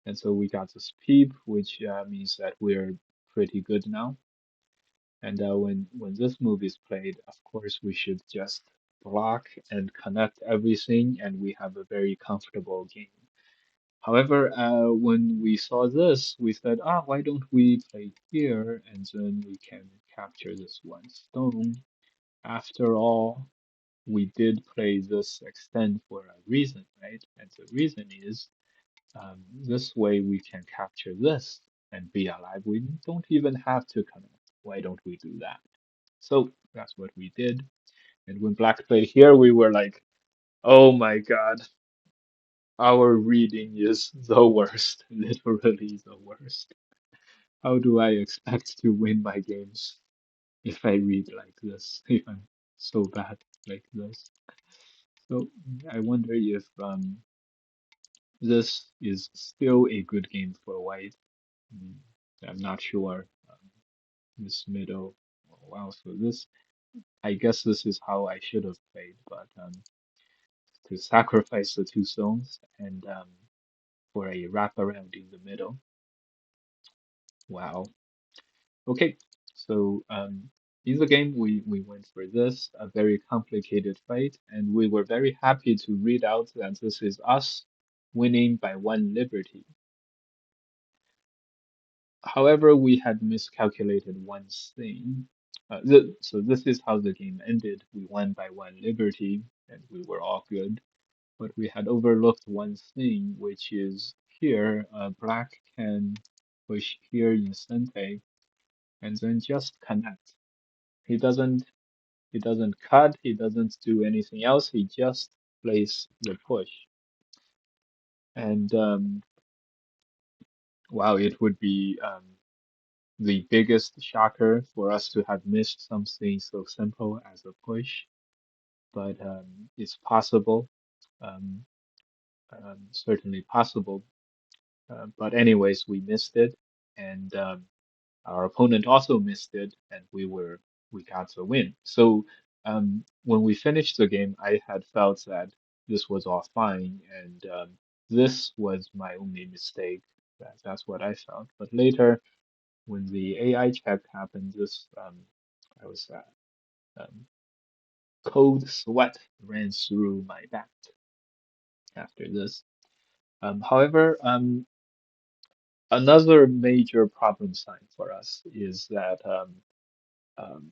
And so we got this peep, which means that we're pretty good now. And when this move is played, of course, we should just block and connect everything, and we have a very comfortable game. However, when we saw this, we said, why don't we play here, and then we can capture this 1 stone. After all, we did play this extend for a reason, right? And the reason is this way we can capture this and be alive. We don't even have to connect. Why don't we do that? So that's what we did. And when Black played here, we were like, oh my God, our reading is the worst, literally the worst. how do I expect to win my games if I read like this, if I'm so bad like this? So I wonder if this is still a good game for white. Mm, I'm not sure. This middle, oh, wow. So this, I guess this is how I should have played, but to sacrifice the two stones and for a wraparound in the middle. Wow. Okay. So in the game, we went for this, a very complicated fight, and we were very happy to read out that this is us winning by one liberty. However, we had miscalculated one thing. So this is how the game ended. We won by one liberty, and we were all good. But we had overlooked one thing, which is here, black can push here in Sente and then just connect. He doesn't he doesn't cut, he doesn't do anything else, he just plays the push. And wow, it would be the biggest shocker for us to have missed something so simple as a push, but it's possible, um, certainly possible. But anyways, we missed it, and our opponent also missed it, and we got the win. So when we finished the game, I had felt that this was all fine, and this was my only mistake. That's what I felt. But later, when the AI check happened, this I was um, cold sweat ran through my back after this. However, another major problem sign for us is that um,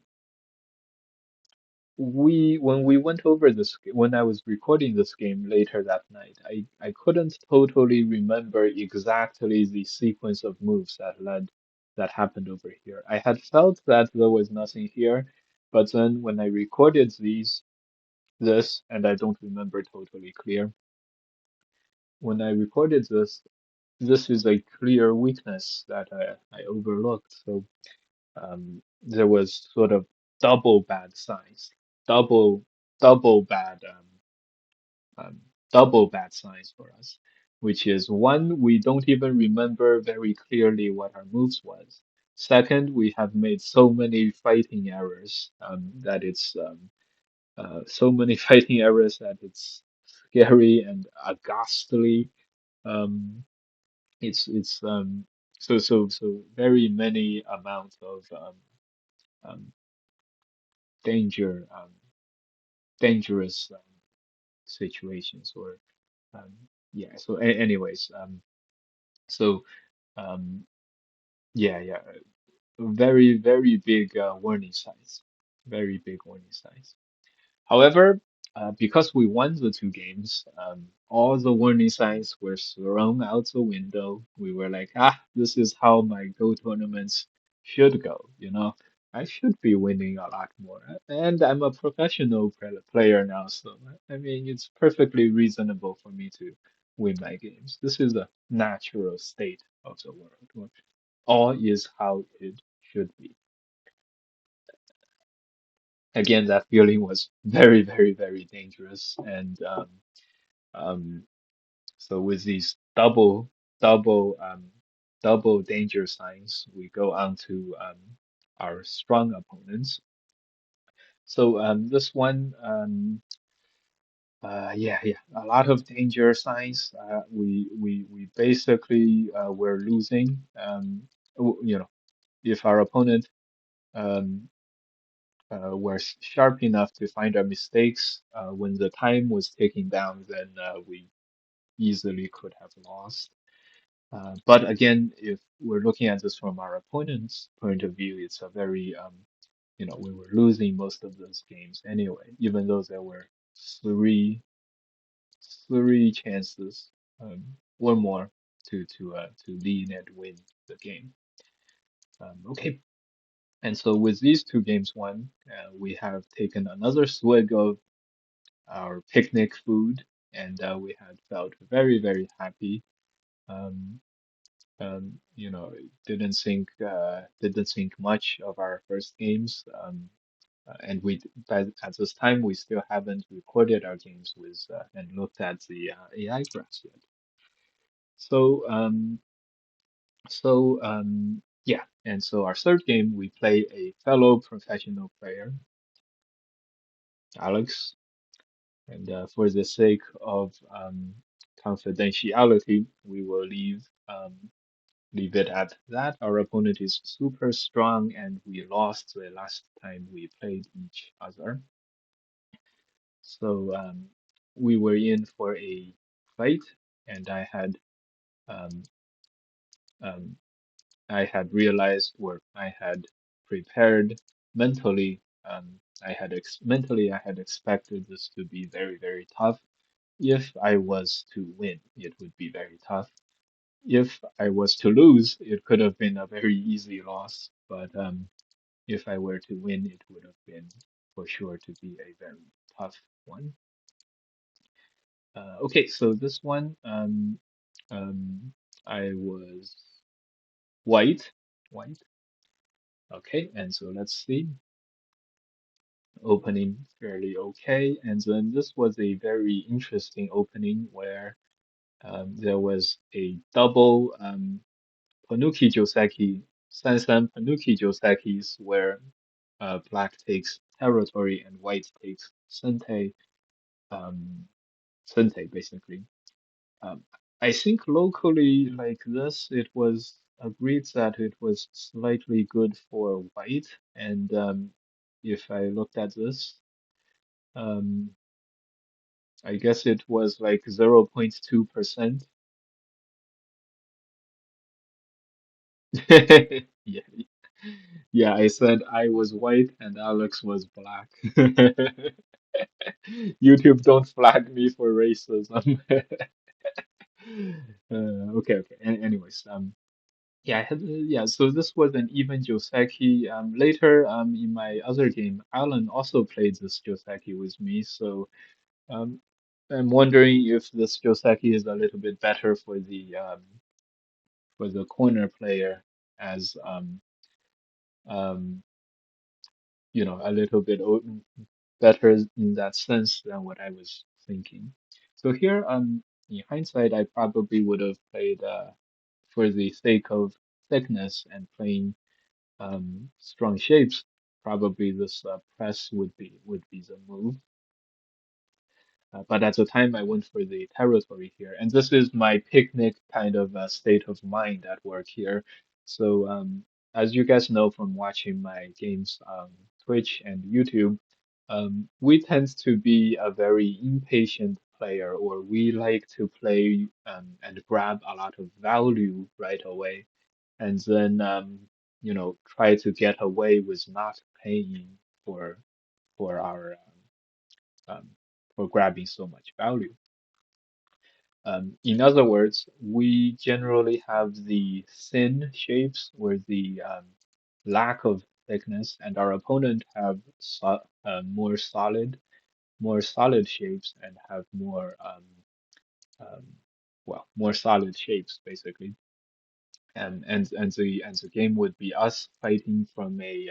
when we went over this when I was recording this game later that night, I couldn't totally remember exactly the sequence of moves that happened over here. I had felt that there was nothing here, but then when I recorded this, and I don't remember totally clear, when I recorded this is a clear weakness that I overlooked. So there was sort of double bad signs, double double bad um, double bad signs for us, which is one, we don't even remember very clearly what our moves was. Second, we have made so many fighting errors that it's so many fighting errors that it's scary and ghastly. Um, it's so very many amount of um, danger dangerous situations or um, yeah. So anyways, so um, yeah, very very big warning signs, very big warning signs. However, because we won the two games, all the warning signs were thrown out the window. We were like, ah, this is how my Go tournaments should go. I should be winning a lot more. And I'm a professional player now, so I mean, it's perfectly reasonable for me to win my games. This is a natural state of the world, where all is how it should be. Again, that feeling was very, very, very dangerous. And um, so with these double danger signs, we go on to our strong opponents. So this one, yeah, a lot of danger signs. We basically were losing. If our opponent um, were sharp enough to find our mistakes when the time was ticking down, then we easily could have lost. But again, if we're looking at this from our opponent's point of view, it's a very, we were losing most of those games anyway, even though there were three, three chances or more to lead and win the game. Okay, and so with these two games won, we have taken another swig of our picnic food, and we had felt very, very happy. Um, didn't think much of our first games. And but at this time we still haven't recorded our games with and looked at the AI graphs yet. So yeah, and so our third game we play a fellow professional player, Alex, and for the sake of confidentiality, we will leave it at that. Our opponent is super strong, and we lost the last time we played each other. So we were in for a fight, and um, um, I had realized, or I had prepared mentally. Mentally I had expected this to be very, very tough. If I was to win, it would be very tough. If I was to lose, it could have been a very easy loss. But if I were to win, it would have been for sure to be a very tough one. Okay, so this one, um, I was white, white. Okay, and so let's see, opening fairly okay, and then this was a very interesting opening where there was a double Panuki Joseki, Sansan Panuki Josekis, where black takes territory and white takes Sente, um, Sente basically. Um, I think locally, like this, it was agreed that it was slightly good for white. And if I looked at this, um, I guess it was like 0.2%. Yeah, yeah, I said I was white and Alex was black. YouTube don't flag me for racism. Okay, okay. Anyways, yeah, yeah. So this was an even Joseki. Later, in my other game, Alan also played this Joseki with me. So, um, I'm wondering if this Joseki is a little bit better for the corner player, as um, a little bit better in that sense than what I was thinking. So here, in hindsight, I probably would have played for the sake of thickness and playing strong shapes, probably this press would be the move. But at the time, I went for the territory here, and this is my picnic kind of state of mind at work here. So as you guys know from watching my games on Twitch and YouTube, we tend to be a very impatient player, or we like to play and grab a lot of value right away and then try to get away with not paying for for our um, for grabbing so much value. In other words, we generally have the thin shapes or the lack of thickness, and our opponent have more solid shapes and have um, more solid shapes basically. And the game would be us fighting from a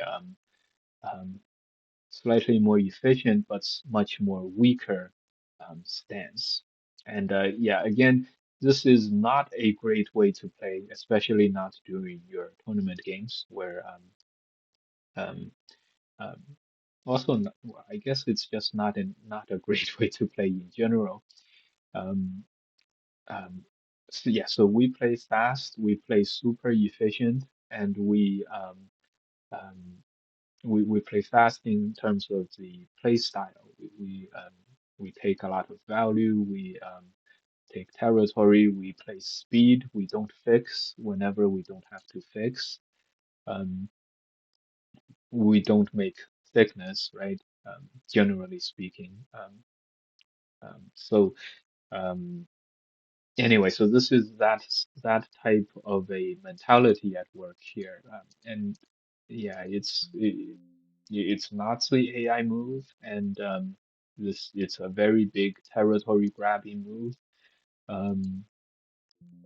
um, slightly more efficient but much more weaker stance. And yeah, again, this is not a great way to play, especially not during your tournament games, where um, um, also well, I guess it's just not a great way to play in general. Um, um, so yeah, so we play fast, we play super efficient, and um, we play fast in terms of the play style. We take a lot of value. We take territory. We play speed. We don't fix whenever we don't have to fix. Um, we don't make thickness, right? Generally speaking. So um, anyway, so this is that type of a mentality at work here, and yeah, it's not the AI move, and it's a very big territory grabbing move. Um,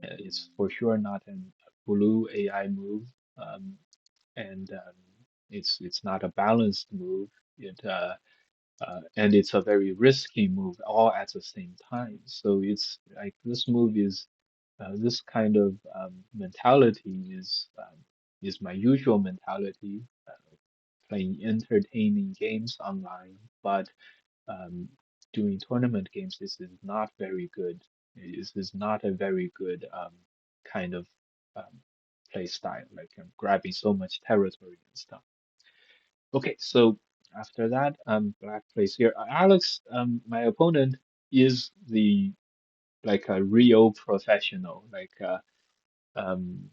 it's for sure not an blue AI move, um, and it's not a balanced move. It and it's a very risky move all at the same time. So it's like this move is this kind of mentality is my usual mentality, playing entertaining games online, but um, doing tournament games, this is not very good. This is not a very good kind of um, play style, like grabbing so much territory and stuff. Okay, so after that, Black plays here. Alex, my opponent is the like a real professional, um,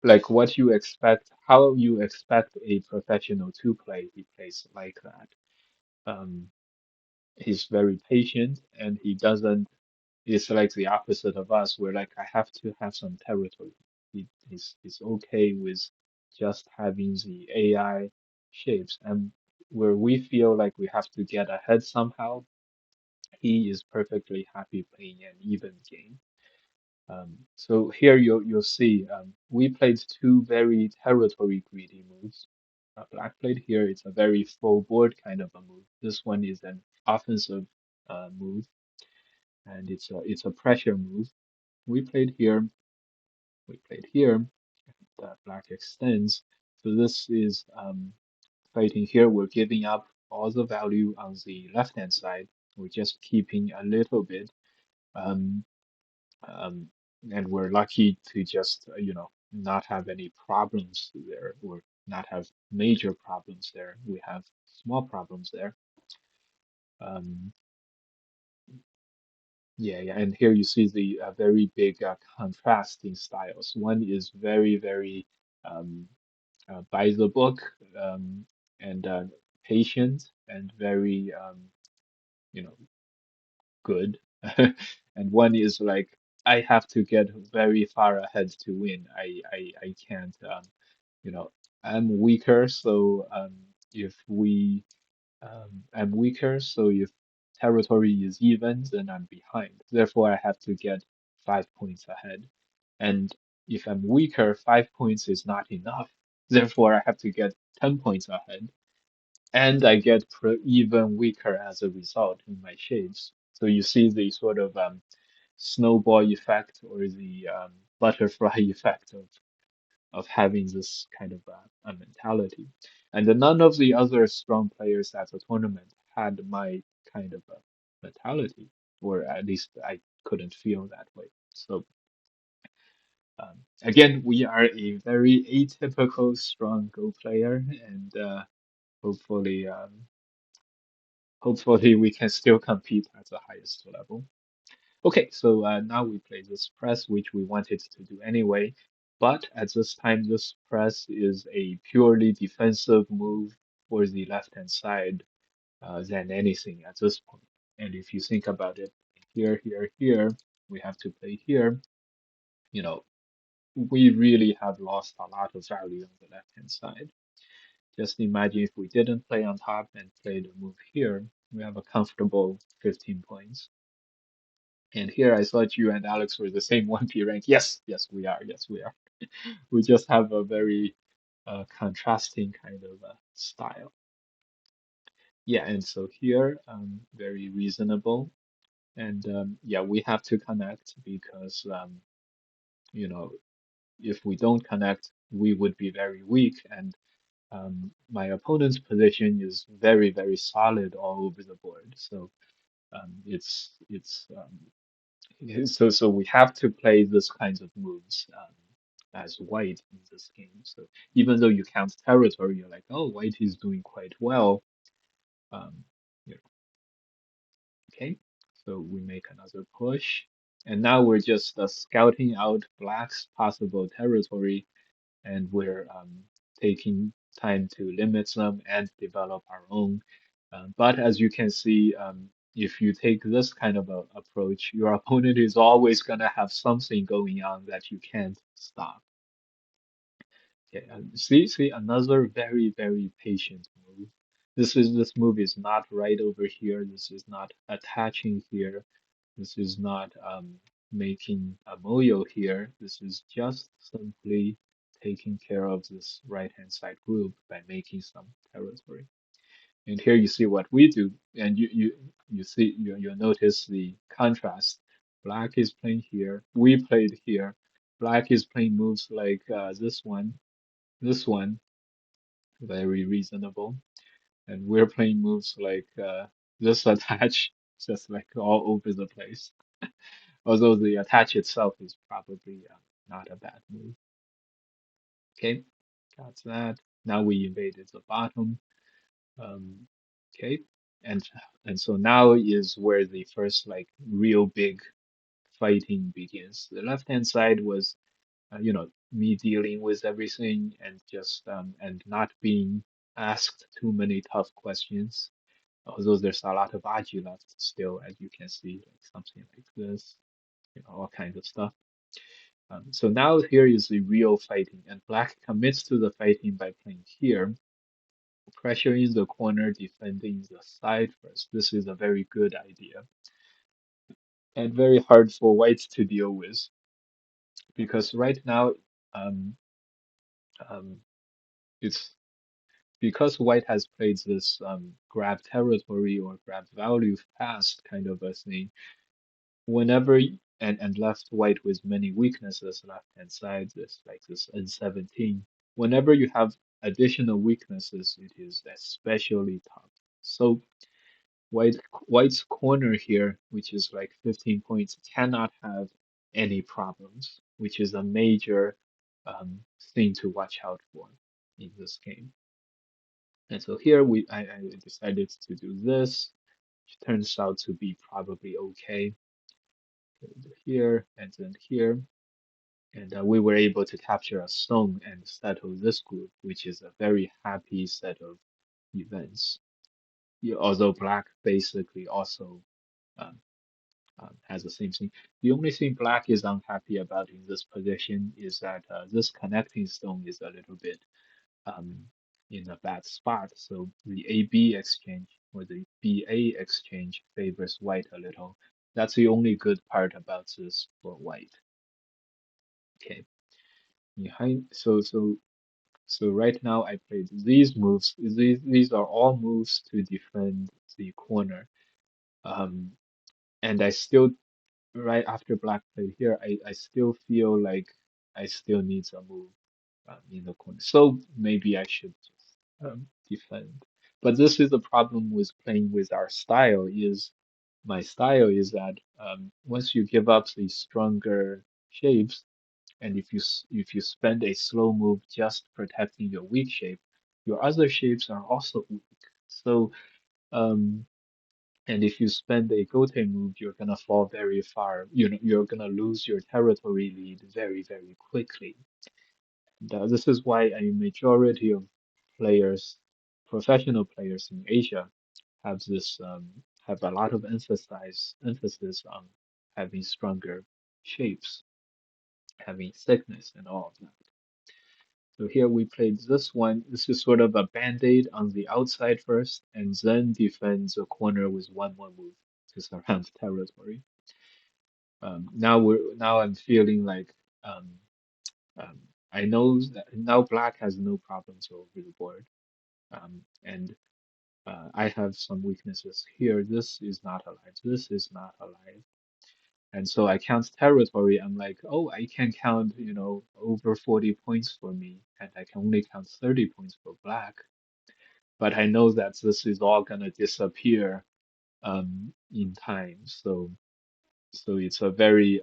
like what you expect, how you expect a professional to play. He plays like that. Um, he's very patient, and he doesn't. It's like the opposite of us. We're like, I have to have some territory. He's okay with just having the AI shapes, and where we feel like we have to get ahead somehow, he is perfectly happy playing an even game. So here you'll see we played two very territory greedy moves. Black played here, it's a very full board kind of a move. This one is an offensive move, and it's a pressure move. We played here, we played here. The black extends. So this is fighting here. We're giving up all the value on the left hand side. We're just keeping a little bit. Um, um, and we're lucky to just, not have any problems there, or not have major problems there. We have small problems there. Um, yeah, yeah, and here you see the very big contrasting styles. One is very, very um, by the book, and patient and very, you know, good. And one is like, I have to get very far ahead to win. I can't, you know, I'm weaker, so if we I'm weaker, so if territory is even, then I'm behind. Therefore, I have to get 5 points ahead. And if I'm weaker, 5 points is not enough. Therefore, I have to get 10 points ahead. And I get even weaker as a result in my shades. So you see the sort of snowball effect, or the butterfly effect of having this kind of a mentality. And then none of the other strong players at the tournament had my kind of a mentality, or at least I couldn't feel that way. So again, we are a very atypical strong Go player, and hopefully, hopefully we can still compete at the highest level. Okay, so now we play this press, which we wanted to do anyway. But at this time, this press is a purely defensive move for the left-hand side than anything at this point. And if you think about it, here, here, here, we have to play here. You know, we really have lost a lot of value on the left-hand side. Just imagine if we didn't play on top and played a move here, we have a comfortable 15 points. And here I thought you and Alex were the same 1P rank. Yes, yes, we are. Yes, we are. We just have a very contrasting kind of style. Yeah, and so here, very reasonable. And yeah, we have to connect because, you know, if we don't connect, we would be very weak. And my opponent's position is very, very solid all over the board. So so we have to play this kinds of moves as white in this game. So even though you count territory, you're like, oh, white is doing quite well. Um, yeah, okay, so we make another push, and now we're just scouting out black's possible territory, and we're taking time to limit them and develop our own. But as you can see, if you take this kind of a approach, your opponent is always going to have something going on that you can't stop. Okay, see, another very, very patient move. This move is not right over here. This is not attaching here. This is not. making a moyo here. This is just simply taking care of this right-hand side group by making some territory. And here you see what we do, and you see you'll notice the contrast. Black is playing here. We played here. Black is playing moves like this one, very reasonable, and we're playing moves like this attach, just like all over the place. Although the attach itself is probably not a bad move. Okay, got that. Now we invaded the bottom. Um, okay, and and so now is where the first like real big fighting begins. The left hand side was, me dealing with everything and just and not being asked too many tough questions. Although there's a lot of agi left still, as you can see, like something like this, all kinds of stuff. So now here is the real fighting, and black commits to the fighting by playing here, pressuring the corner, defending the side first. This is a very good idea and very hard for whites to deal with because right now, um, um, it's because white has played this grab territory or grab value fast kind of a thing. Whenever and left white with many weaknesses, left hand side, this like this N17. Whenever you have additional weaknesses, it is especially tough. So white's corner here, which is like 15 points, cannot have any problems, which is a major thing to watch out for in this game. And so here I decided to do this, which turns out to be probably okay. Here and then here. And we were able to capture a song and settle this group, which is a very happy set of events. Yeah, although black basically also um, has the same thing. The only thing black is unhappy about in this position is that this connecting stone is a little bit um, in a bad spot. So the AB exchange or the BA exchange favors white a little. That's the only good part about this for white. Okay. So right now I played these moves. These are all moves to defend the corner. Um, and I still right after black played here, I still feel like I still need a move in the corner. So maybe I should just defend. But this is the problem with playing with our style is my style is that once you give up the stronger shapes, and if you spend a slow move just protecting your weak shape, your other shapes are also weak. So um, and if you spend a Gote move, you're gonna fall very far. You're gonna lose your territory lead very, very quickly. And, this is why a majority of players, professional players in Asia, have this have a lot of emphasis on having stronger shapes, having thickness, and all of that. So here we played this one. This is sort of a band-aid on the outside first, and then defend the corner with one more move to surround territory. Now I'm feeling like um, um, I know that now black has no problems over the board, and I have some weaknesses here. This is not alive. This is not alive. And so I count territory. I'm like, oh, I can count, over 40 points for me, and I can only count 30 points for black. But I know that this is all gonna disappear in time. So it's a very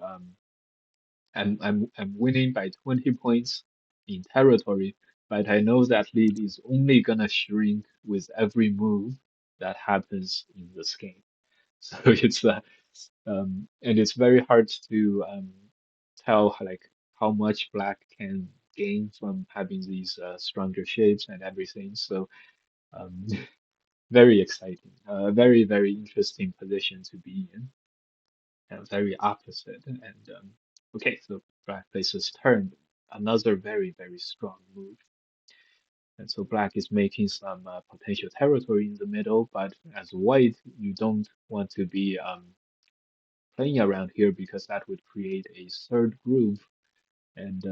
I'm winning by 20 points in territory, but I know that lead is only gonna shrink with every move that happens in this game. So it's and it's very hard to tell like how much black can gain from having these stronger shapes and everything. So um, very exciting, very very interesting position to be in, very opposite. And okay, so black faces turn, another very very strong move. And so black is making some potential territory in the middle, but as white, you don't want to be playing around here because that would create a third groove, and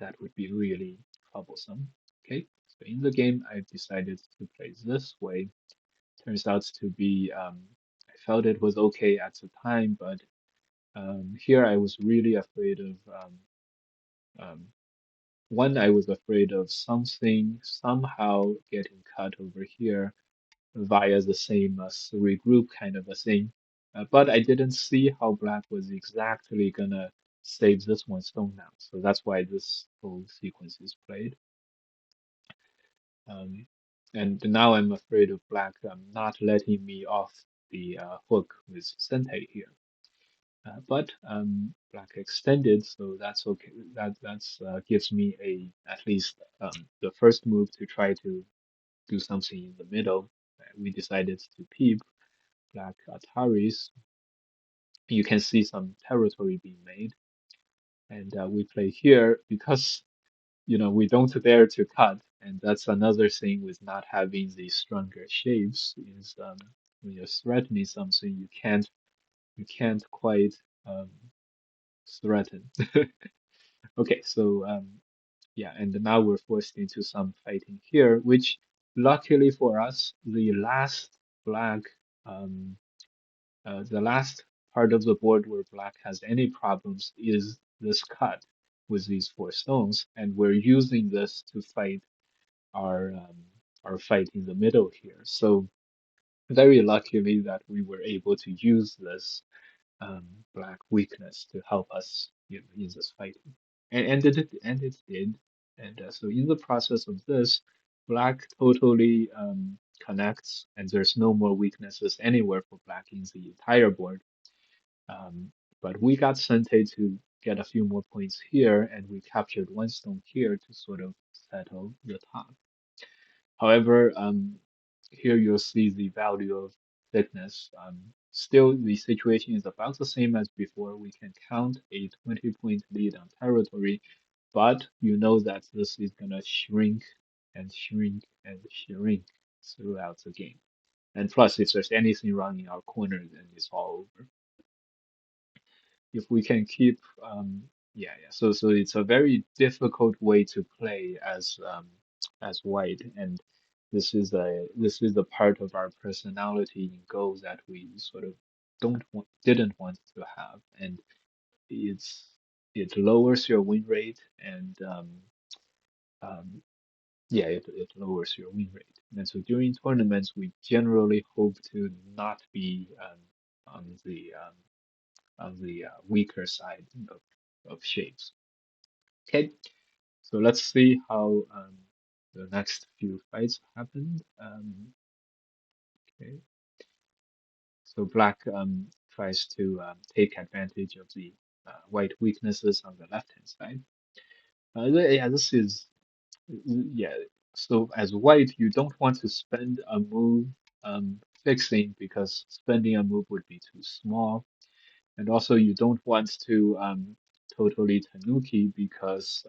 that would be really troublesome. Okay, so in the game, I decided to play this way. Turns out to be, I felt it was okay at the time, but here I was really afraid of, um, one, I was afraid of something somehow getting cut over here via the same regroup kind of a thing. But I didn't see how black was exactly gonna save this one stone now. So that's why this whole sequence is played. Um, and now I'm afraid of black not letting me off the hook with Sente here. But black extended, so that's okay. That's gives me a at least the first move to try to do something in the middle. We decided to peep black Ataris. You can see some territory being made, and we play here because we don't dare to cut, and that's another thing with not having these stronger shapes is when you're threatening something, you can't quite um, threaten. Okay, so yeah, and now we're forced into some fighting here, which luckily for us, black, um, the last part of the board where black has any problems is this cut with these four stones, and we're using this to fight our um, our fight in the middle here. So very luckily that we were able to use this um, black weakness to help us in this fighting. And it did. And so in the process of this, black totally connects, and there's no more weaknesses anywhere for black in the entire board. Um, but we got Sente to get a few more points here, and we captured one stone here to sort of settle the top. However, here you'll see the value of thickness. Still, the situation is about the same as before. We can count a 20-point lead on territory, but you know that this is going to shrink and shrink and shrink throughout the game. And plus, if there's anything wrong in our corner, then it's all over. If we can keep, yeah. So it's a very difficult way to play as white, and this is the part of our personality in Go that we sort of didn't want to have, and it's it lowers your win rate, and um, yeah, it lowers your win rate. And so during tournaments, we generally hope to not be on the weaker side of shapes. Okay, so let's see how the next few fights happened. Okay, so black tries to take advantage of the white weaknesses on the left-hand side. Yeah, this is yeah. So as white, you don't want to spend a move fixing because spending a move would be too small. And also, you don't want to totally tanuki because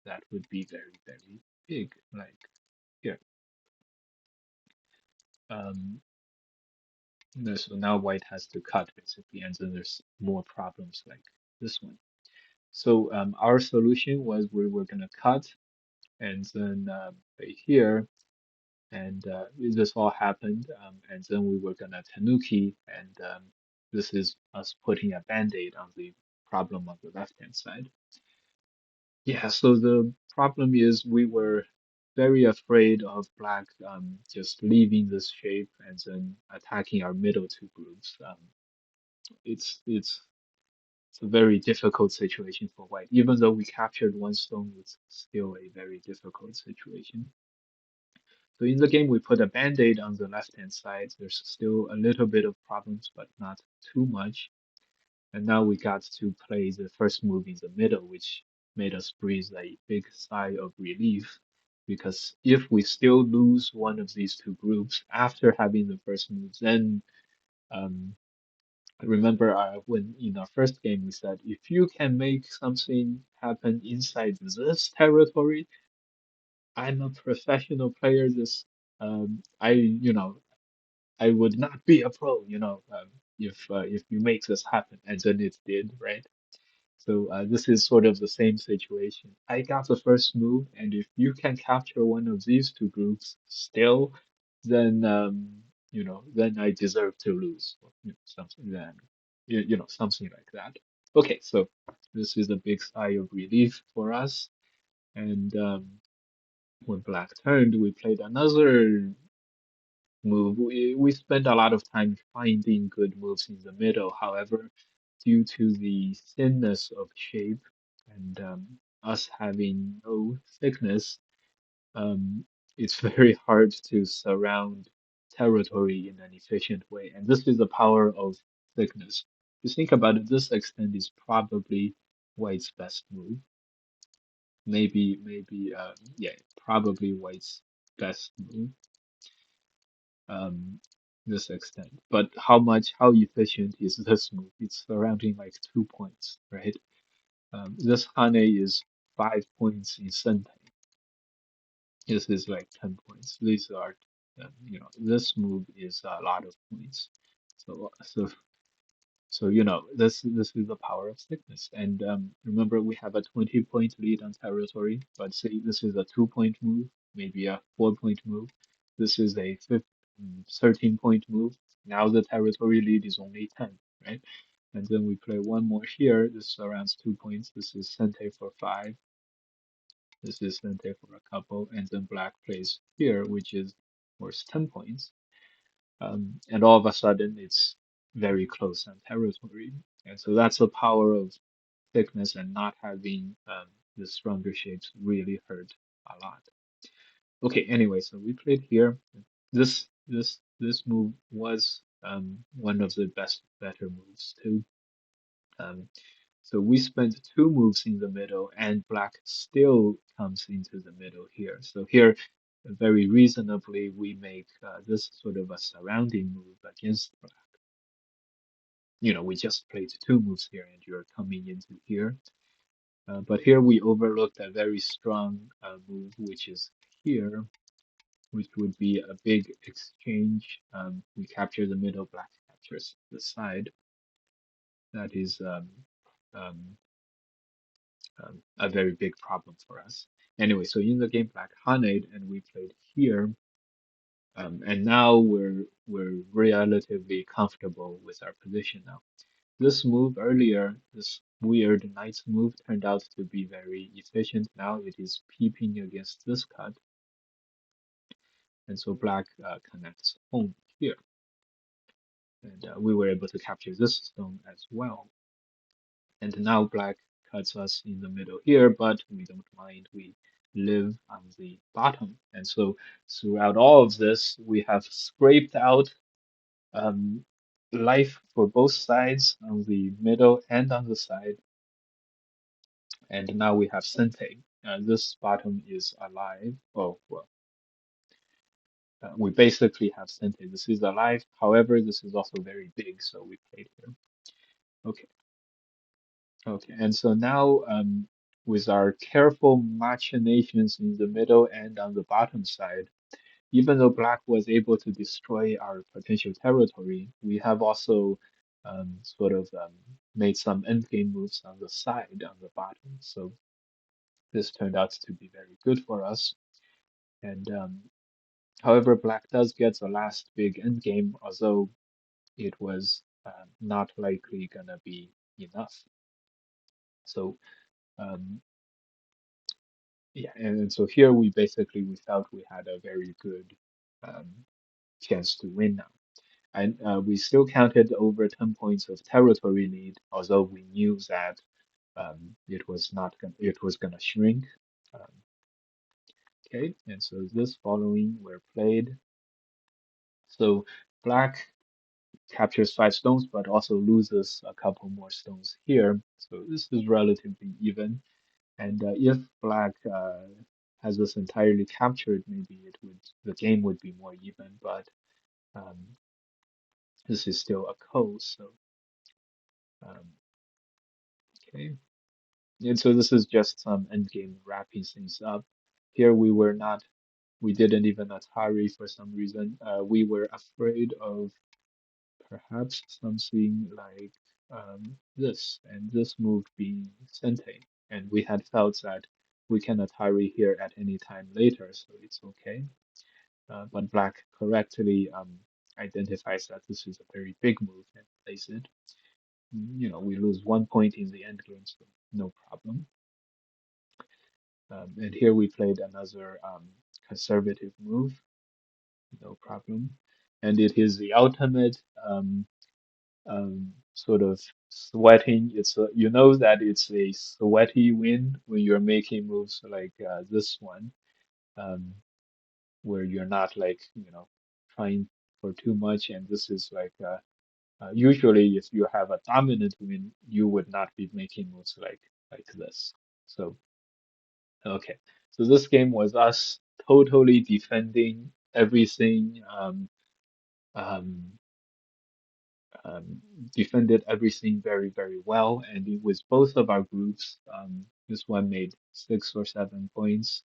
that would be very, very big. Like here. Um, so now white has to cut basically, and then there's more problems like this one. So our solution was we were gonna cut and then right here, and this all happened, and then we were gonna tanuki, and this is us putting a band-aid on the problem on the left-hand side. Yeah, so the problem is we were very afraid of black just leaving this shape and then attacking our middle two groups. It's a very difficult situation for white. Even though we captured one stone, it's still a very difficult situation. So in the game, we put a band-aid on the left-hand side. There's still a little bit of problems, but not too much. And now we got to play the first move in the middle, which made us breathe a big sigh of relief. Because if we still lose one of these two groups after having the first move, then remember when in our first game we said if you can make something happen inside this territory, I'm a professional player. This I would not be a pro. if you make this happen, and then it did, right? So this is sort of the same situation. I got the first move, and if you can capture one of these two groups still, then then I deserve to lose, or something then, something like that. Okay, so this is a big sigh of relief for us. And when black turned, we played another move. We spent a lot of time finding good moves in the middle. However, due to the thinness of shape and us having no thickness, um, it's very hard to surround territory in an efficient way. And this is the power of thickness. If you think about it, this extent is probably White's best move. Yeah, probably White's best move, um, this extent. But how efficient is this move? It's surrounding like 2 points, right? This Hane is 5 points in Sentai. This is like 10 points. These are, this move is a lot of points. So this is the power of thickness. And remember, we have a 20-point lead on territory, but say this is a 2-point move, maybe a 4-point move. This is a 13-point move. Now the territory lead is only 10, right? And then we play one more here. This surrounds 2 points. This is Sente for 5. This is Sente for a couple. And then black plays here, which is worth 10 points. And all of a sudden it's very close on territory. And so that's the power of thickness, and not having the stronger shapes really hurt a lot. Okay, anyway, so we played here. This move was one of the better moves too. Um, so we spent two moves in the middle, and black still comes into the middle here. So here, very reasonably, we make this sort of a surrounding move against black. We just played two moves here, and you're coming into here. But here we overlooked a very strong move, which is here, which would be a big exchange. We capture the middle, black captures the side. That is um, a very big problem for us. Anyway, so in the game, black Haned, and we played here. And now we're relatively comfortable with our position now. This move earlier, this weird knight's move, turned out to be very efficient. Now it is peeping against this cut, and so black connects home here. And we were able to capture this stone as well. And now black cuts us in the middle here, but we don't mind. We live on the bottom. And so throughout all of this, we have scraped out um, life for both sides on the middle and on the side. And now we have Sente. This bottom is alive. Oh, well, we basically have Sente. This is alive. However, this is also very big, so we played here. Okay, okay. And so now, with our careful machinations in the middle and on the bottom side, even though Black was able to destroy our potential territory, we have also sort of made some endgame moves on the side, on the bottom. So this turned out to be very good for us. And however, Black does get the last big endgame, although it was not likely gonna be enough. So um, yeah, and so here we felt we had a very good um, chance to win now. And we still counted over 10 points of territory lead, although we knew that it was gonna shrink. Um, okay, and so this following were played. So black captures 5 stones, but also loses a couple more stones here. So this is relatively even. And if black has this entirely captured, maybe the game would be more even. But um, this is still a ko, so um, okay. And so this is just some endgame wrapping things up. Here we didn't even Atari for some reason. We were afraid of Perhaps something like this, and this move being Sente. And we had felt that we cannot hurry here at any time later, so it's okay. But black correctly identifies that this is a very big move and plays it. We lose 1 point in the end game, so no problem. And here we played another conservative move, no problem. And it is the ultimate sort of sweating. You know that it's a sweaty win when you're making moves like this one, um, where you're not like trying for too much. And this is like usually if you have a dominant win, you would not be making moves like this. So okay, so this game was us totally defending everything. Um, um, Defended everything very, very well. And it was both of our groups. This one made 6 or 7 points.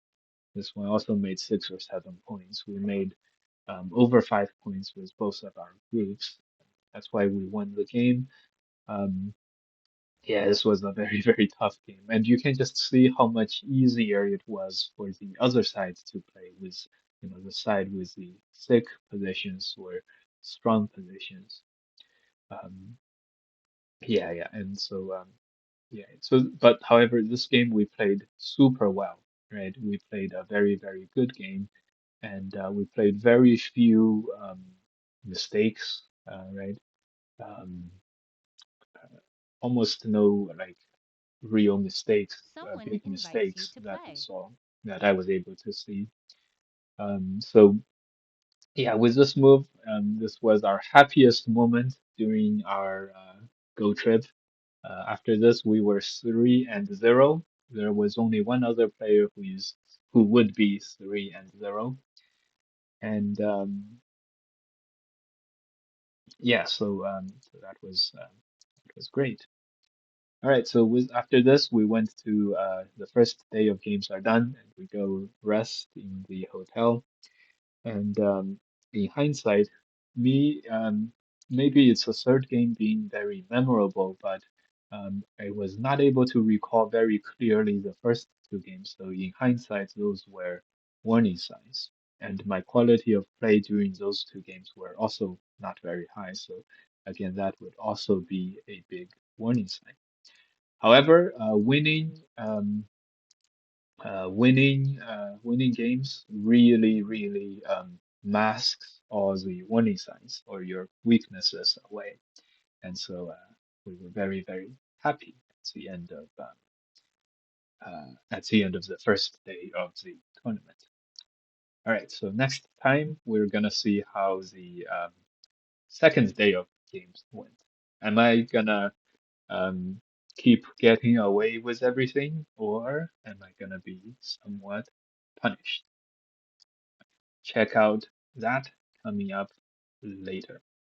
This one also made 6 or 7 points. We made over 5 points with both of our groups. That's why we won the game. Um, yeah, this was a very, very tough game. And you can just see how much easier it was for the other side to play with, the side with the thick positions or strong positions. Um, Yeah, yeah. And so, yeah. So, but however, this game we played super well, right? We played a very, very good game, and we played very few mistakes, right? Um, Almost no like real mistakes,
Someone
big
invites you
mistakes
to
that we
play.
saw that I was able to see. So yeah, with this move, this was our happiest moment during our go trip. After this, we were 3-0. There was only one other player who would be 3-0, and yeah, so that was great. All right, so after this, we went to the first day of games are done, and we go rest in the hotel. And in hindsight, maybe it's a third game being very memorable, but I was not able to recall very clearly the first two games. So in hindsight, those were warning signs. And my quality of play during those two games were also not very high. So again, that would also be a big warning sign. However, winning games really, really masks all the warning signs or your weaknesses away. And so we were very, very happy at the end of the first day of the tournament. All right, so next time we're gonna see how the second day of games went. Am I gonna um, keep getting away with everything, or am I gonna be somewhat punished? Check out that coming up later.